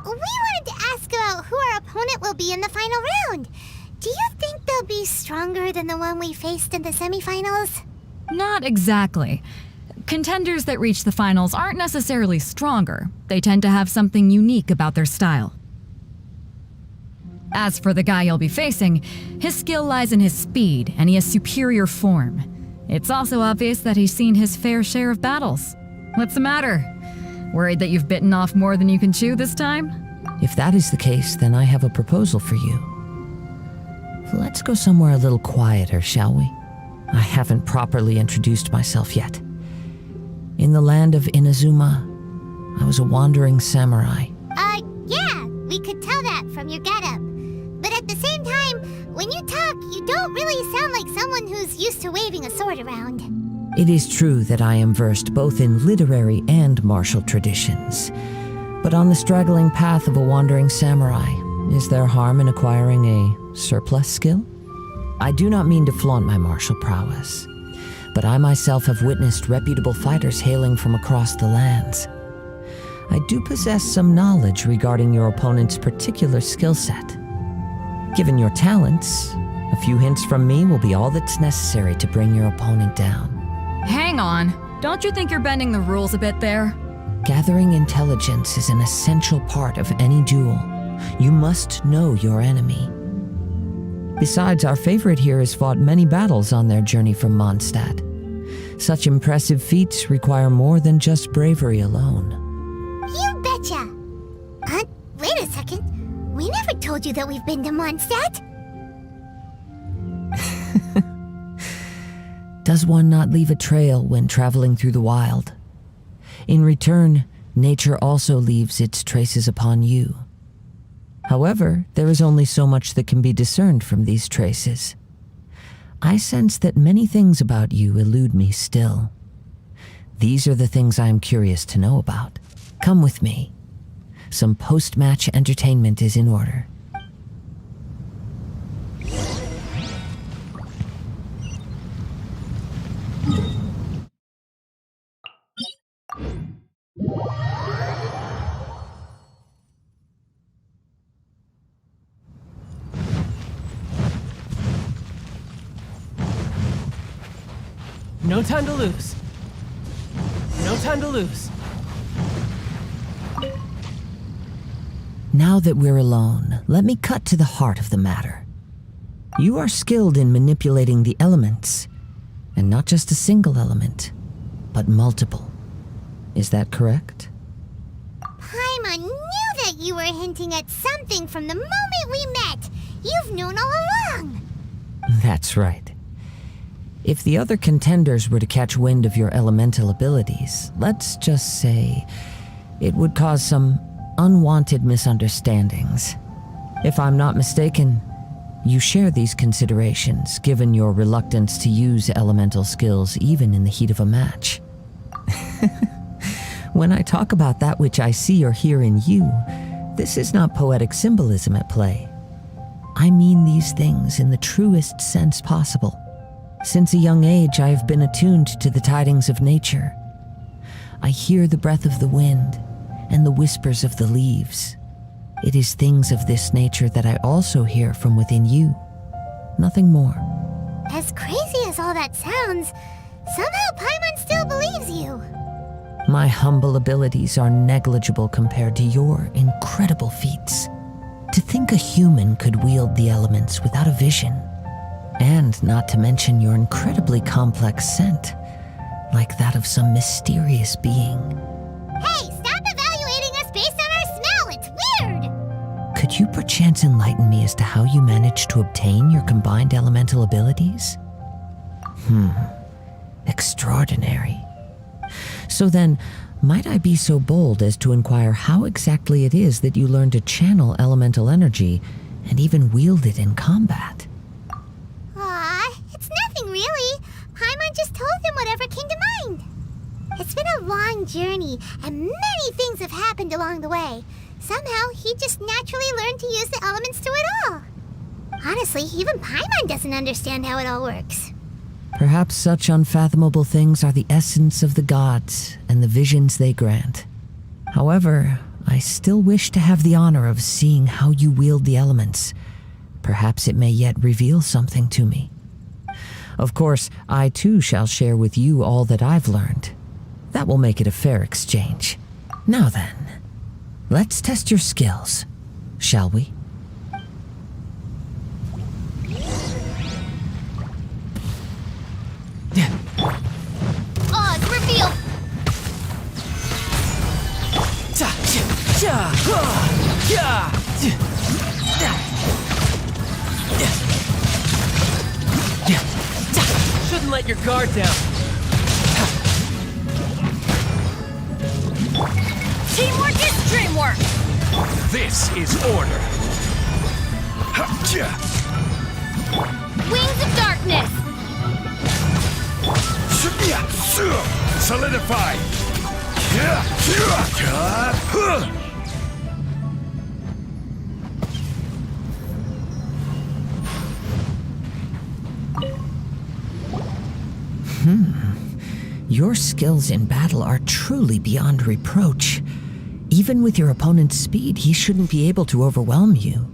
We wanted to ask about who our opponent will be in the final round. Do you think they'll be stronger than the one we faced in the semifinals? Not exactly. Contenders that reach the finals aren't necessarily stronger. They tend to have something unique about their style. As for the guy you'll be facing, his skill lies in his speed, and he has superior form. It's also obvious that he's seen his fair share of battles. What's the matter? Worried that you've bitten off more than you can chew this time? If that is the case, then I have a proposal for you. Let's go somewhere a little quieter, shall we? I haven't properly introduced myself yet. In the land of Inazuma, I was a wandering samurai. Yeah, we could tell that from your getup. But at the same time, when you talk, you don't really sound like someone who's used to waving a sword around. It is true that I am versed both in literary and martial traditions. But on the straggling path of a wandering samurai, is there harm in acquiring a surplus skill? I do not mean to flaunt my martial prowess, but I myself have witnessed reputable fighters hailing from across the lands. I do possess some knowledge regarding your opponent's particular skill set. Given your talents, a few hints from me will be all that's necessary to bring your opponent down. Hang on. Don't you think you're bending the rules a bit there? Gathering intelligence is an essential part of any duel. You must know your enemy. Besides, our favorite here has fought many battles on their journey from Mondstadt. Such impressive feats require more than just bravery alone. You betcha! Wait a second. We never told you that we've been to Mondstadt. Does one not leave a trail when traveling through the wild? In return, nature also leaves its traces upon you. However, there is only so much that can be discerned from these traces. I sense that many things about you elude me still. These are the things I am curious to know about. Come with me. Some post-match entertainment is in order. No time to lose. No time to lose. Now that we're alone, let me cut to the heart of the matter. You are skilled in manipulating the elements, and not just a single element, but multiple. Is that correct? Paimon knew that you were hinting at something from the moment we met. You've known all along. That's right. If the other contenders were to catch wind of your elemental abilities, let's just say it would cause some unwanted misunderstandings. If I'm not mistaken, you share these considerations, given your reluctance to use elemental skills even in the heat of a match. When I talk about that which I see or hear in you, this is not poetic symbolism at play. I mean these things in the truest sense possible. Since a young age, I have been attuned to the tidings of nature. I hear the breath of the wind and the whispers of the leaves. It is things of this nature that I also hear from within you. Nothing more. As crazy as all that sounds, somehow Paimon still believes you. My humble abilities are negligible compared to your incredible feats. To think a human could wield the elements without a vision. And not to mention your incredibly complex scent, like that of some mysterious being. Hey, stop evaluating us based on our smell! It's weird! Could you perchance enlighten me as to how you managed to obtain your combined elemental abilities? Extraordinary. So then, might I be so bold as to inquire how exactly it is that you learned to channel elemental energy and even wield it in combat? It's nothing really. Paimon just told him whatever came to mind. It's been a long journey, and many things have happened along the way. Somehow, he just naturally learned to use the elements through it all. Honestly, even Paimon doesn't understand how it all works. Perhaps such unfathomable things are the essence of the gods and the visions they grant. However, I still wish to have the honor of seeing how you wield the elements. Perhaps it may yet reveal something to me. Of course, I too shall share with you all that I've learned. That will make it a fair exchange. Now then, let's test your skills, shall we? Oz, reveal! Shouldn't let your guard down. Teamwork is dreamwork! This is order. Wings of darkness! Solidify. Your skills in battle are truly beyond reproach. Even with your opponent's speed, he shouldn't be able to overwhelm you.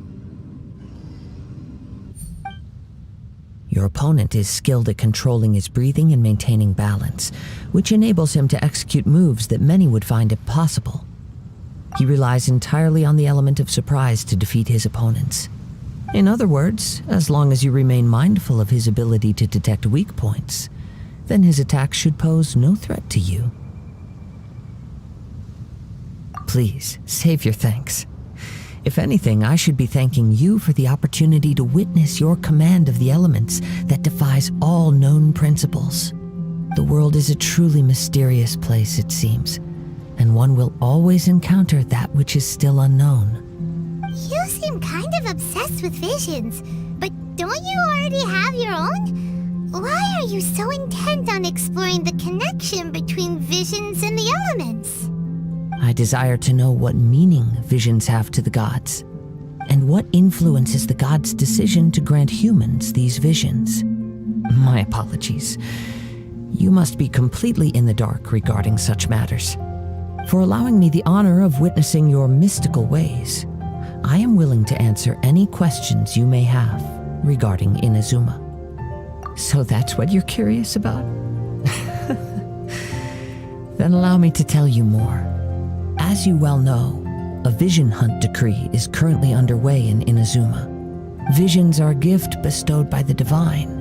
Your opponent is skilled at controlling his breathing and maintaining balance, which enables him to execute moves that many would find impossible. He relies entirely on the element of surprise to defeat his opponents. In other words, as long as you remain mindful of his ability to detect weak points, then his attacks should pose no threat to you. Please, save your thanks. If anything, I should be thanking you for the opportunity to witness your command of the elements that defies all known principles. The world is a truly mysterious place, it seems, and one will always encounter that which is still unknown. You seem kind of obsessed with visions, but don't you already have your own? why are you so intent on exploring the connection between visions and the elements? I desire to know what meaning visions have to the gods, and what influences the gods' decision to grant humans these visions. My apologies. You must be completely in the dark regarding such matters. For allowing me the honor of witnessing your mystical ways, I am willing to answer any questions you may have regarding Inazuma. So that's what you're curious about? Then allow me to tell you more. As you well know, a vision hunt decree is currently underway in Inazuma. Visions are a gift bestowed by the divine.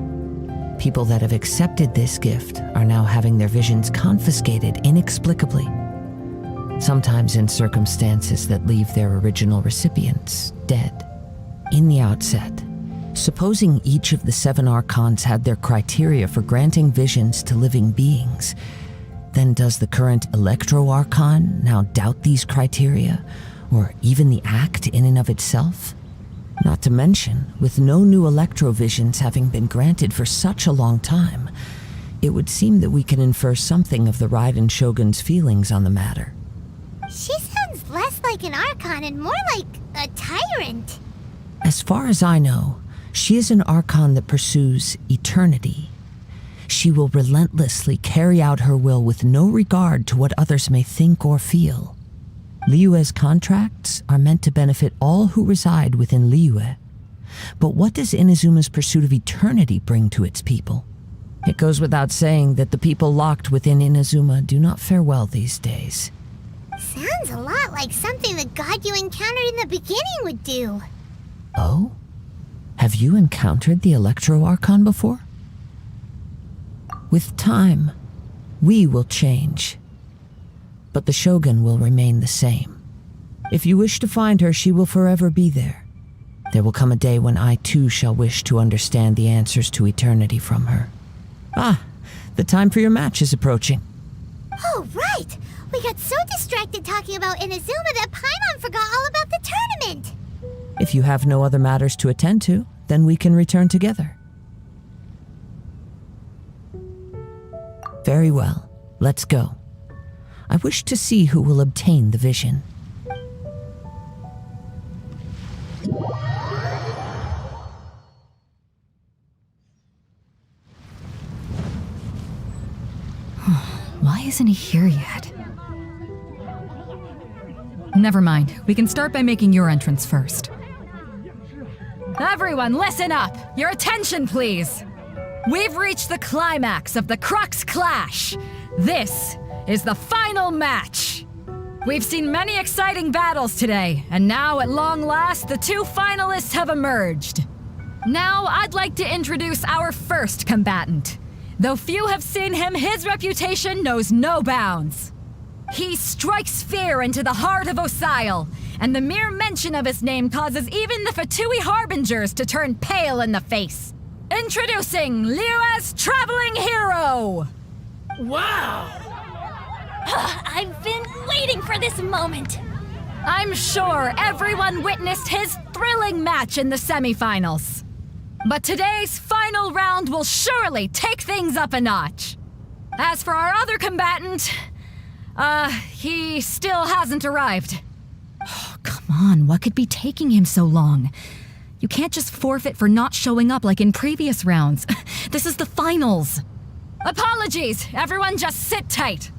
People that have accepted this gift are now having their visions confiscated inexplicably, sometimes in circumstances that leave their original recipients dead. In the outset, supposing each of the 7 archons had their criteria for granting visions to living beings, then does the current Electro Archon now doubt these criteria, or even the act in and of itself? Not to mention, with no new Electro visions having been granted for such a long time, it would seem that we can infer something of the Raiden Shogun's feelings on the matter. She sounds less like an Archon and more like a tyrant. As far as I know, she is an Archon that pursues eternity. She will relentlessly carry out her will with no regard to what others may think or feel. Liyue's contracts are meant to benefit all who reside within Liyue. But what does Inazuma's pursuit of eternity bring to its people? It goes without saying that the people locked within Inazuma do not fare well these days. Sounds a lot like something the god you encountered in the beginning would do. Oh? Have you encountered the Electro Archon before? With time, we will change. But the Shogun will remain the same. If you wish to find her, she will forever be there. There will come a day when I too shall wish to understand the answers to eternity from her. Ah, the time for your match is approaching. Oh, right! We got so distracted talking about Inazuma that Paimon forgot all about the tournament! If you have no other matters to attend to, then we can return together. Very well, let's go. I wish to see who will obtain the vision. Why isn't he here yet? Never mind. We can start by making your entrance first. Everyone, listen up! Your attention, please! We've reached the climax of the Crux Clash. This is the final match. We've seen many exciting battles today, and now at long last, the 2 finalists have emerged. Now, I'd like to introduce our first combatant. Though few have seen him, his reputation knows no bounds. He strikes fear into the heart of Osile, and the mere mention of his name causes even the Fatui Harbingers to turn pale in the face. Introducing Liyue's traveling hero! Wow! I've been waiting for this moment. I'm sure everyone witnessed his thrilling match in the semifinals. But today's final round will surely take things up a notch. As for our other combatant, he still hasn't arrived. Oh, come on, what could be taking him so long? You can't just forfeit for not showing up like in previous rounds. This is the finals. Apologies, everyone just sit tight.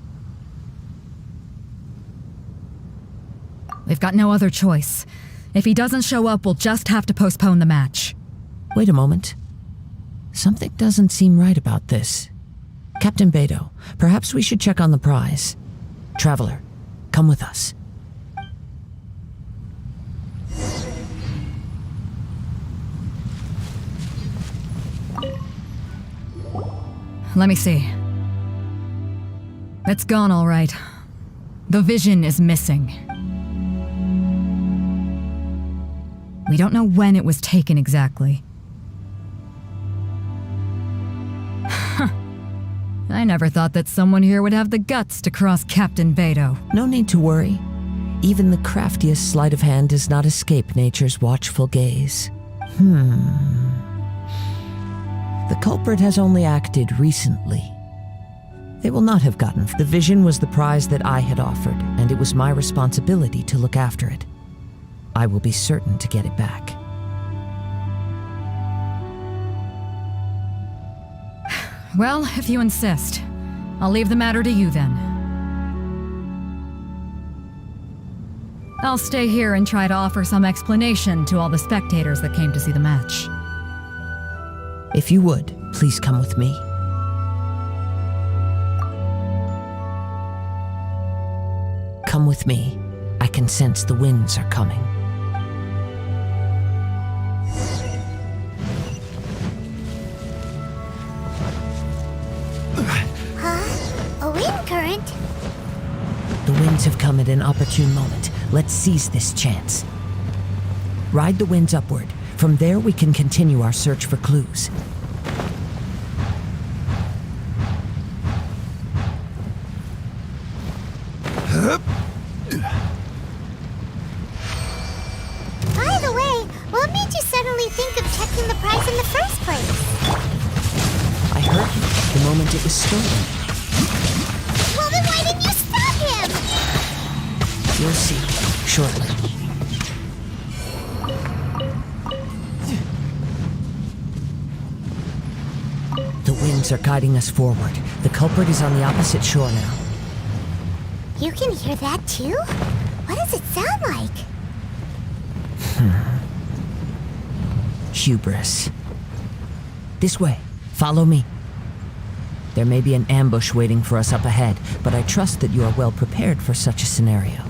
We've got no other choice. If he doesn't show up, we'll just have to postpone the match. Wait a moment. Something doesn't seem right about this. Captain Beidou, perhaps we should check on the prize. Traveler, come with us. Let me see. It's gone all right. The vision is missing. We don't know when it was taken exactly. I never thought that someone here would have the guts to cross Captain Beidou. No need to worry. Even the craftiest sleight of hand does not escape nature's watchful gaze. The culprit has only acted recently. They will not have gotten. The vision was the prize that I had offered, and it was my responsibility to look after it. I will be certain to get it back. Well, if you insist, I'll leave the matter to you then. I'll stay here and try to offer some explanation to all the spectators that came to see the match. If you would, please come with me. Come with me. I can sense the winds are coming. Huh? A wind current? The winds have come at an opportune moment. Let's seize this chance. Ride the winds upward. From there, we can continue our search for clues. By the way, what made you suddenly think of checking the prize in the first place? I heard you the moment it was stolen. Well, then why didn't you stop him? You'll see shortly. The winds are guiding us forward. The culprit is on the opposite shore now. You can hear that too? What does it sound like? Hubris. This way. Follow me. There may be an ambush waiting for us up ahead, but I trust that you are well prepared for such a scenario.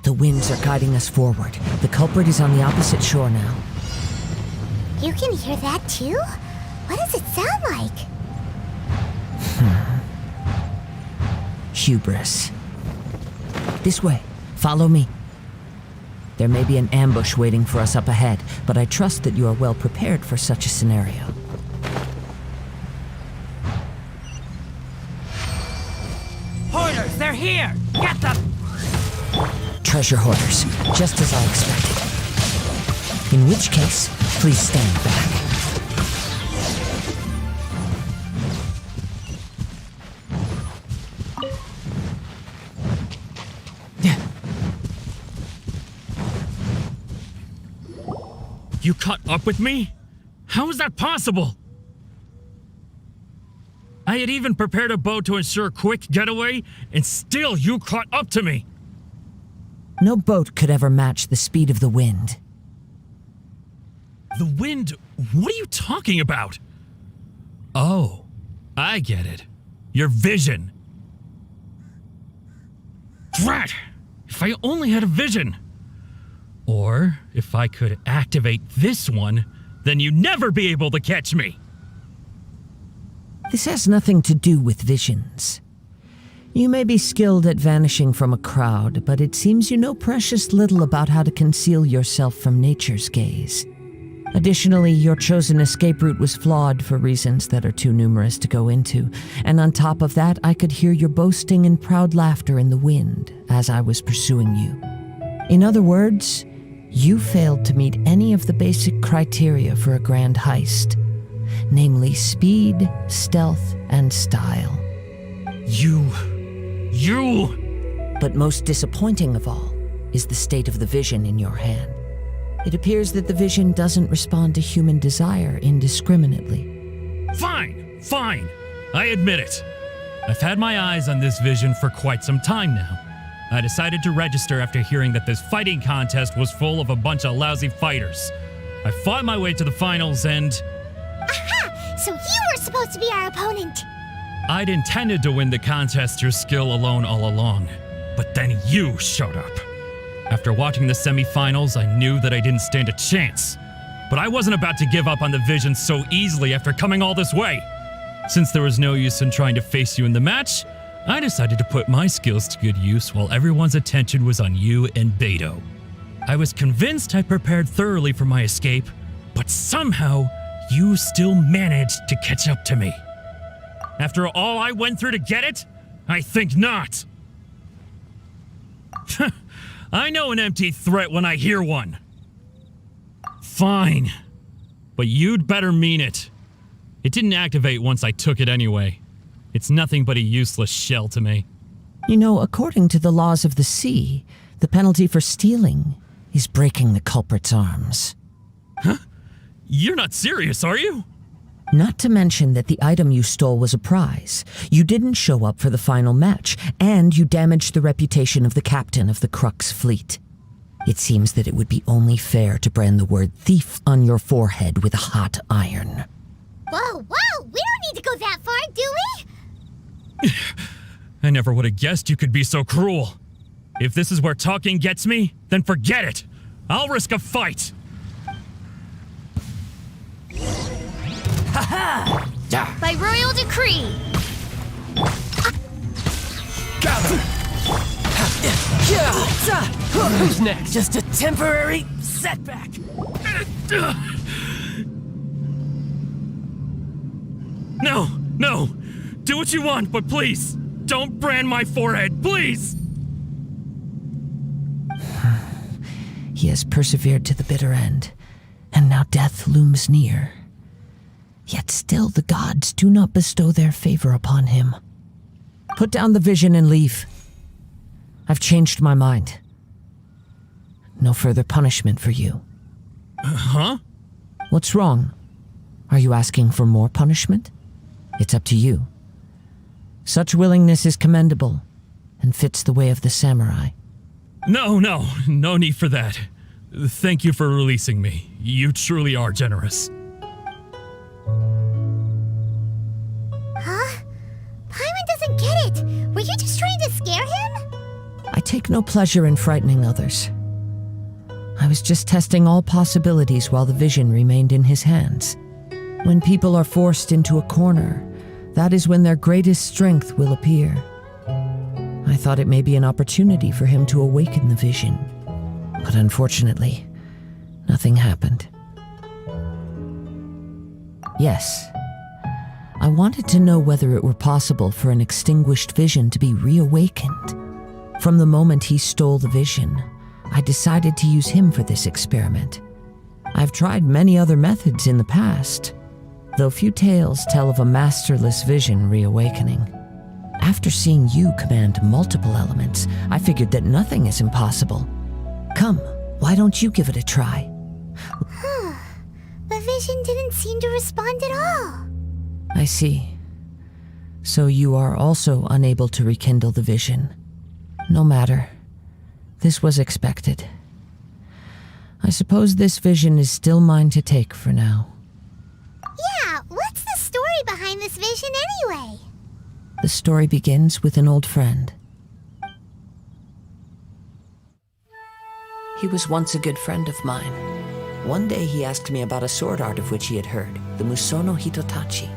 The winds are guiding us forward. The culprit is on the opposite shore now. You can hear that too? What does it sound like? Hubris. This way. Follow me. There may be an ambush waiting for us up ahead, but I trust that you are well prepared for such a scenario. Hoarders, they're here! Get them! Treasure hoarders, just as I expected. In which case, please stand back. You caught up with me? How is that possible? I had even prepared a boat to ensure a quick getaway, and still you caught up to me. No boat could ever match the speed of the wind. The wind? What are you talking about? Oh, I get it. Your vision. Drat! If I only had a vision. Or if I could activate this one, then you'd never be able to catch me. This has nothing to do with visions. You may be skilled at vanishing from a crowd, but it seems you know precious little about how to conceal yourself from nature's gaze. Additionally, your chosen escape route was flawed for reasons that are too numerous to go into, and on top of that, I could hear your boasting and proud laughter in the wind as I was pursuing you. In other words, you failed to meet any of the basic criteria for a grand heist, namely speed, stealth, and style. You... But most disappointing of all is the state of the vision in your hand. It appears that the vision doesn't respond to human desire indiscriminately. Fine. I admit it. I've had my eyes on this vision for quite some time now. I decided to register after hearing that this fighting contest was full of a bunch of lousy fighters. I fought my way to the finals and... Aha! So you were supposed to be our opponent! I'd intended to win the contest through skill alone all along, but then you showed up. After watching the semifinals, I knew that I didn't stand a chance. But I wasn't about to give up on the vision so easily after coming all this way. Since there was no use in trying to face you in the match, I decided to put my skills to good use while everyone's attention was on you and Beto. I was convinced I prepared thoroughly for my escape, but somehow You still managed to catch up to me. After all I went through to get it? I think not. I know an empty threat when I hear one. Fine. But you'd better mean it. It didn't activate once I took it anyway. It's nothing but a useless shell to me. You know, according to the laws of the sea, the penalty for stealing is breaking the culprit's arms. Huh? You're not serious, are you? Not to mention that the item you stole was a prize. You didn't show up for the final match, and you damaged the reputation of the captain of the Crux fleet. It seems that it would be only fair to brand the word thief on your forehead with a hot iron. Whoa, whoa! We don't need to go that far, do we? I never would have guessed you could be so cruel. If this is where talking gets me, then forget it. I'll risk a fight. By royal decree. Gather! Who's next? Just a temporary setback. No, no. Do what you want, but please, don't brand my forehead, please! He has persevered to the bitter end, and now death looms near. Yet still the gods do not bestow their favor upon him. Put down the vision and leave. I've changed my mind. No further punishment for you. Huh? What's wrong? Are you asking for more punishment? It's up to you. Such willingness is commendable, and fits the way of the samurai. No need for that. Thank you for releasing me. You truly are generous. Huh? Paimon doesn't get it. Were you just trying to scare him? I take no pleasure in frightening others. I was just testing all possibilities while the vision remained in his hands. When people are forced into a corner, that is when their greatest strength will appear. I thought it may be an opportunity for him to awaken the vision, but unfortunately, nothing happened. Yes, I wanted to know whether it were possible for an extinguished vision to be reawakened. From the moment he stole the vision, I decided to use him for this experiment. I've tried many other methods in the past, though few tales tell of a masterless vision reawakening. After seeing you command multiple elements, I figured that nothing is impossible. Come, why don't you give it a try? The vision didn't seem to respond at all. I see. So you are also unable to rekindle the vision. No matter. This was expected. I suppose this vision is still mine to take for now. Yeah, what's the story behind this vision anyway? The story begins with an old friend. He was once a good friend of mine. One day he asked me about a sword art of which he had heard, the Musono Hitotachi.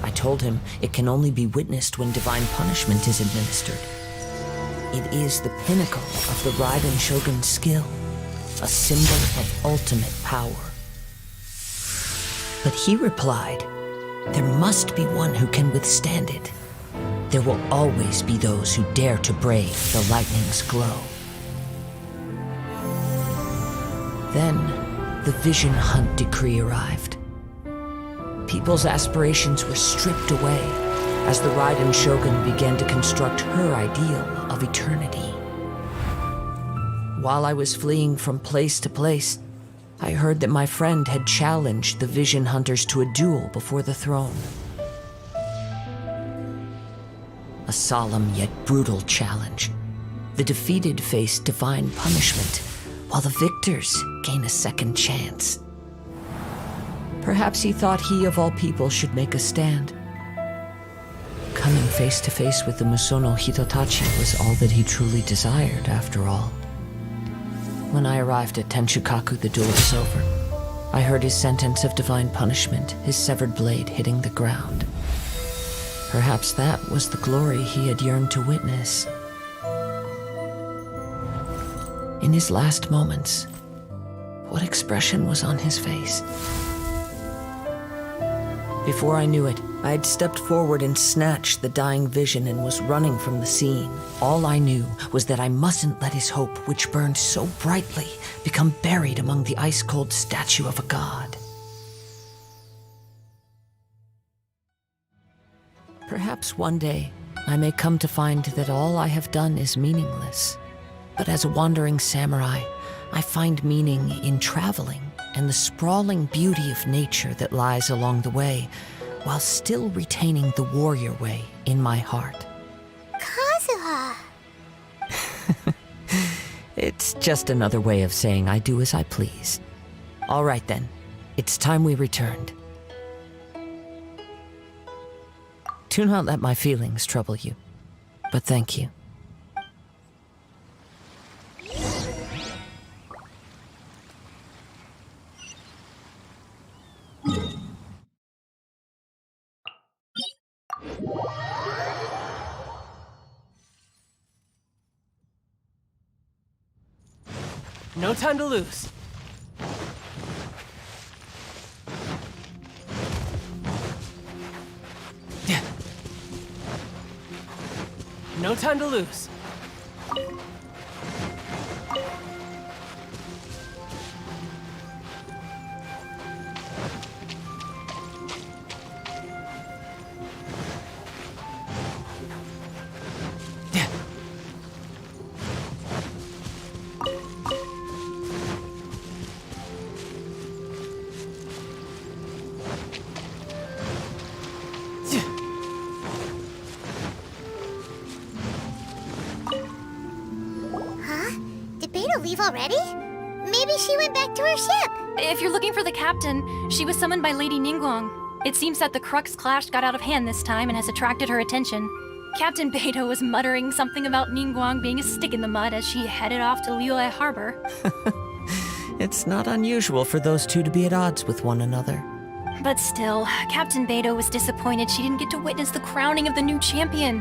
I told him it can only be witnessed when divine punishment is administered. It is the pinnacle of the Raiden Shogun's skill, a symbol of ultimate power. But he replied, there must be one who can withstand it. There will always be those who dare to brave the lightning's glow. Then, the Vision Hunt decree arrived. People's aspirations were stripped away as the Raiden Shogun began to construct her ideal of eternity. While I was fleeing from place to place, I heard that my friend had challenged the Vision Hunters to a duel before the throne. A solemn yet brutal challenge. The defeated face divine punishment, while the victors gain a second chance. Perhaps he thought he of all people should make a stand. Coming face to face with the Musono Hitotachi was all that he truly desired, after all. When I arrived at Tenshukaku, the duel was over. I heard his sentence of divine punishment, his severed blade hitting the ground. Perhaps that was the glory he had yearned to witness. In his last moments, what expression was on his face? Before I knew it, I had stepped forward and snatched the dying vision and was running from the scene. All I knew was that I mustn't let his hope, which burned so brightly, become buried among the ice-cold statue of a god. Perhaps one day, I may come to find that all I have done is meaningless. But as a wandering samurai, I find meaning in traveling and the sprawling beauty of nature that lies along the way, while still retaining the warrior way in my heart. Kazuha! It's just another way of saying I do as I please. All right then, it's time we returned. Do not let my feelings trouble you, but thank you. No time to lose. No time to lose. Leave already? Maybe she went back to her ship. If you're looking for the captain, she was summoned by Lady Ningguang. It seems that the Crux clash got out of hand this time and has attracted her attention. Captain Beidou was muttering something about Ningguang being a stick in the mud as she headed off to Liyue Harbor. It's not unusual for those two to be at odds with one another. But still, Captain Beidou was disappointed she didn't get to witness the crowning of the new champion.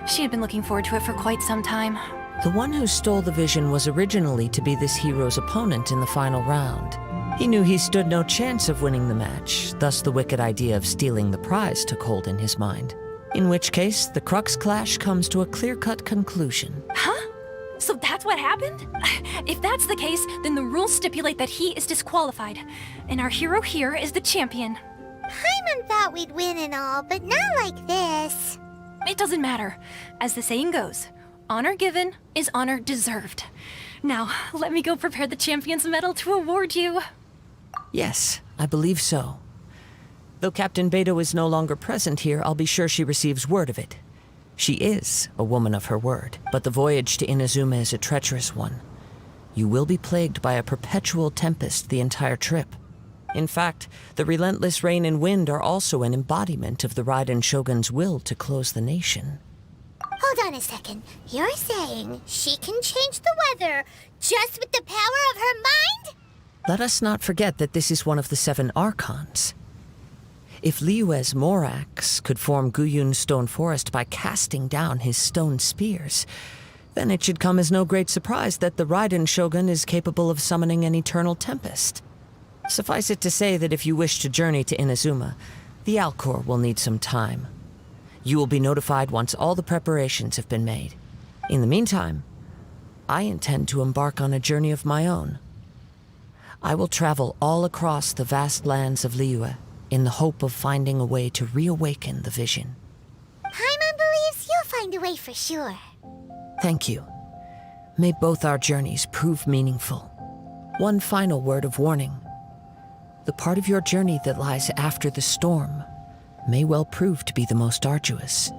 She had been looking forward to it for quite some time. The one who stole the vision was originally to be this hero's opponent in the final round. He knew he stood no chance of winning the match, thus the wicked idea of stealing the prize took hold in his mind. In which case, the Crux clash comes to a clear-cut conclusion. Huh? So that's what happened? If that's the case, then the rules stipulate that he is disqualified. And our hero here is the champion. Paimon thought we'd win and all, but not like this. It doesn't matter. As the saying goes, honor given is honor deserved. Now, let me go prepare the champion's medal to award you. Yes, I believe so. Though Captain Beidou is no longer present here, I'll be sure she receives word of it. She is a woman of her word, but the voyage to Inazuma is a treacherous one. You will be plagued by a perpetual tempest the entire trip. In fact, the relentless rain and wind are also an embodiment of the Raiden Shogun's will to close the nation. Hold on a second. You're saying she can change the weather just with the power of her mind? Let us not forget that this is one of the 7 Archons. If Liyue's Morax could form Guyun's stone forest by casting down his stone spears, then it should come as no great surprise that the Raiden Shogun is capable of summoning an eternal tempest. Suffice it to say that if you wish to journey to Inazuma, the Alcor will need some time. You will be notified once all the preparations have been made. In the meantime, I intend to embark on a journey of my own. I will travel all across the vast lands of Liyue in the hope of finding a way to reawaken the vision. Paimon believes you'll find a way for sure. Thank you. May both our journeys prove meaningful. One final word of warning. The part of your journey that lies after the storm may well prove to be the most arduous.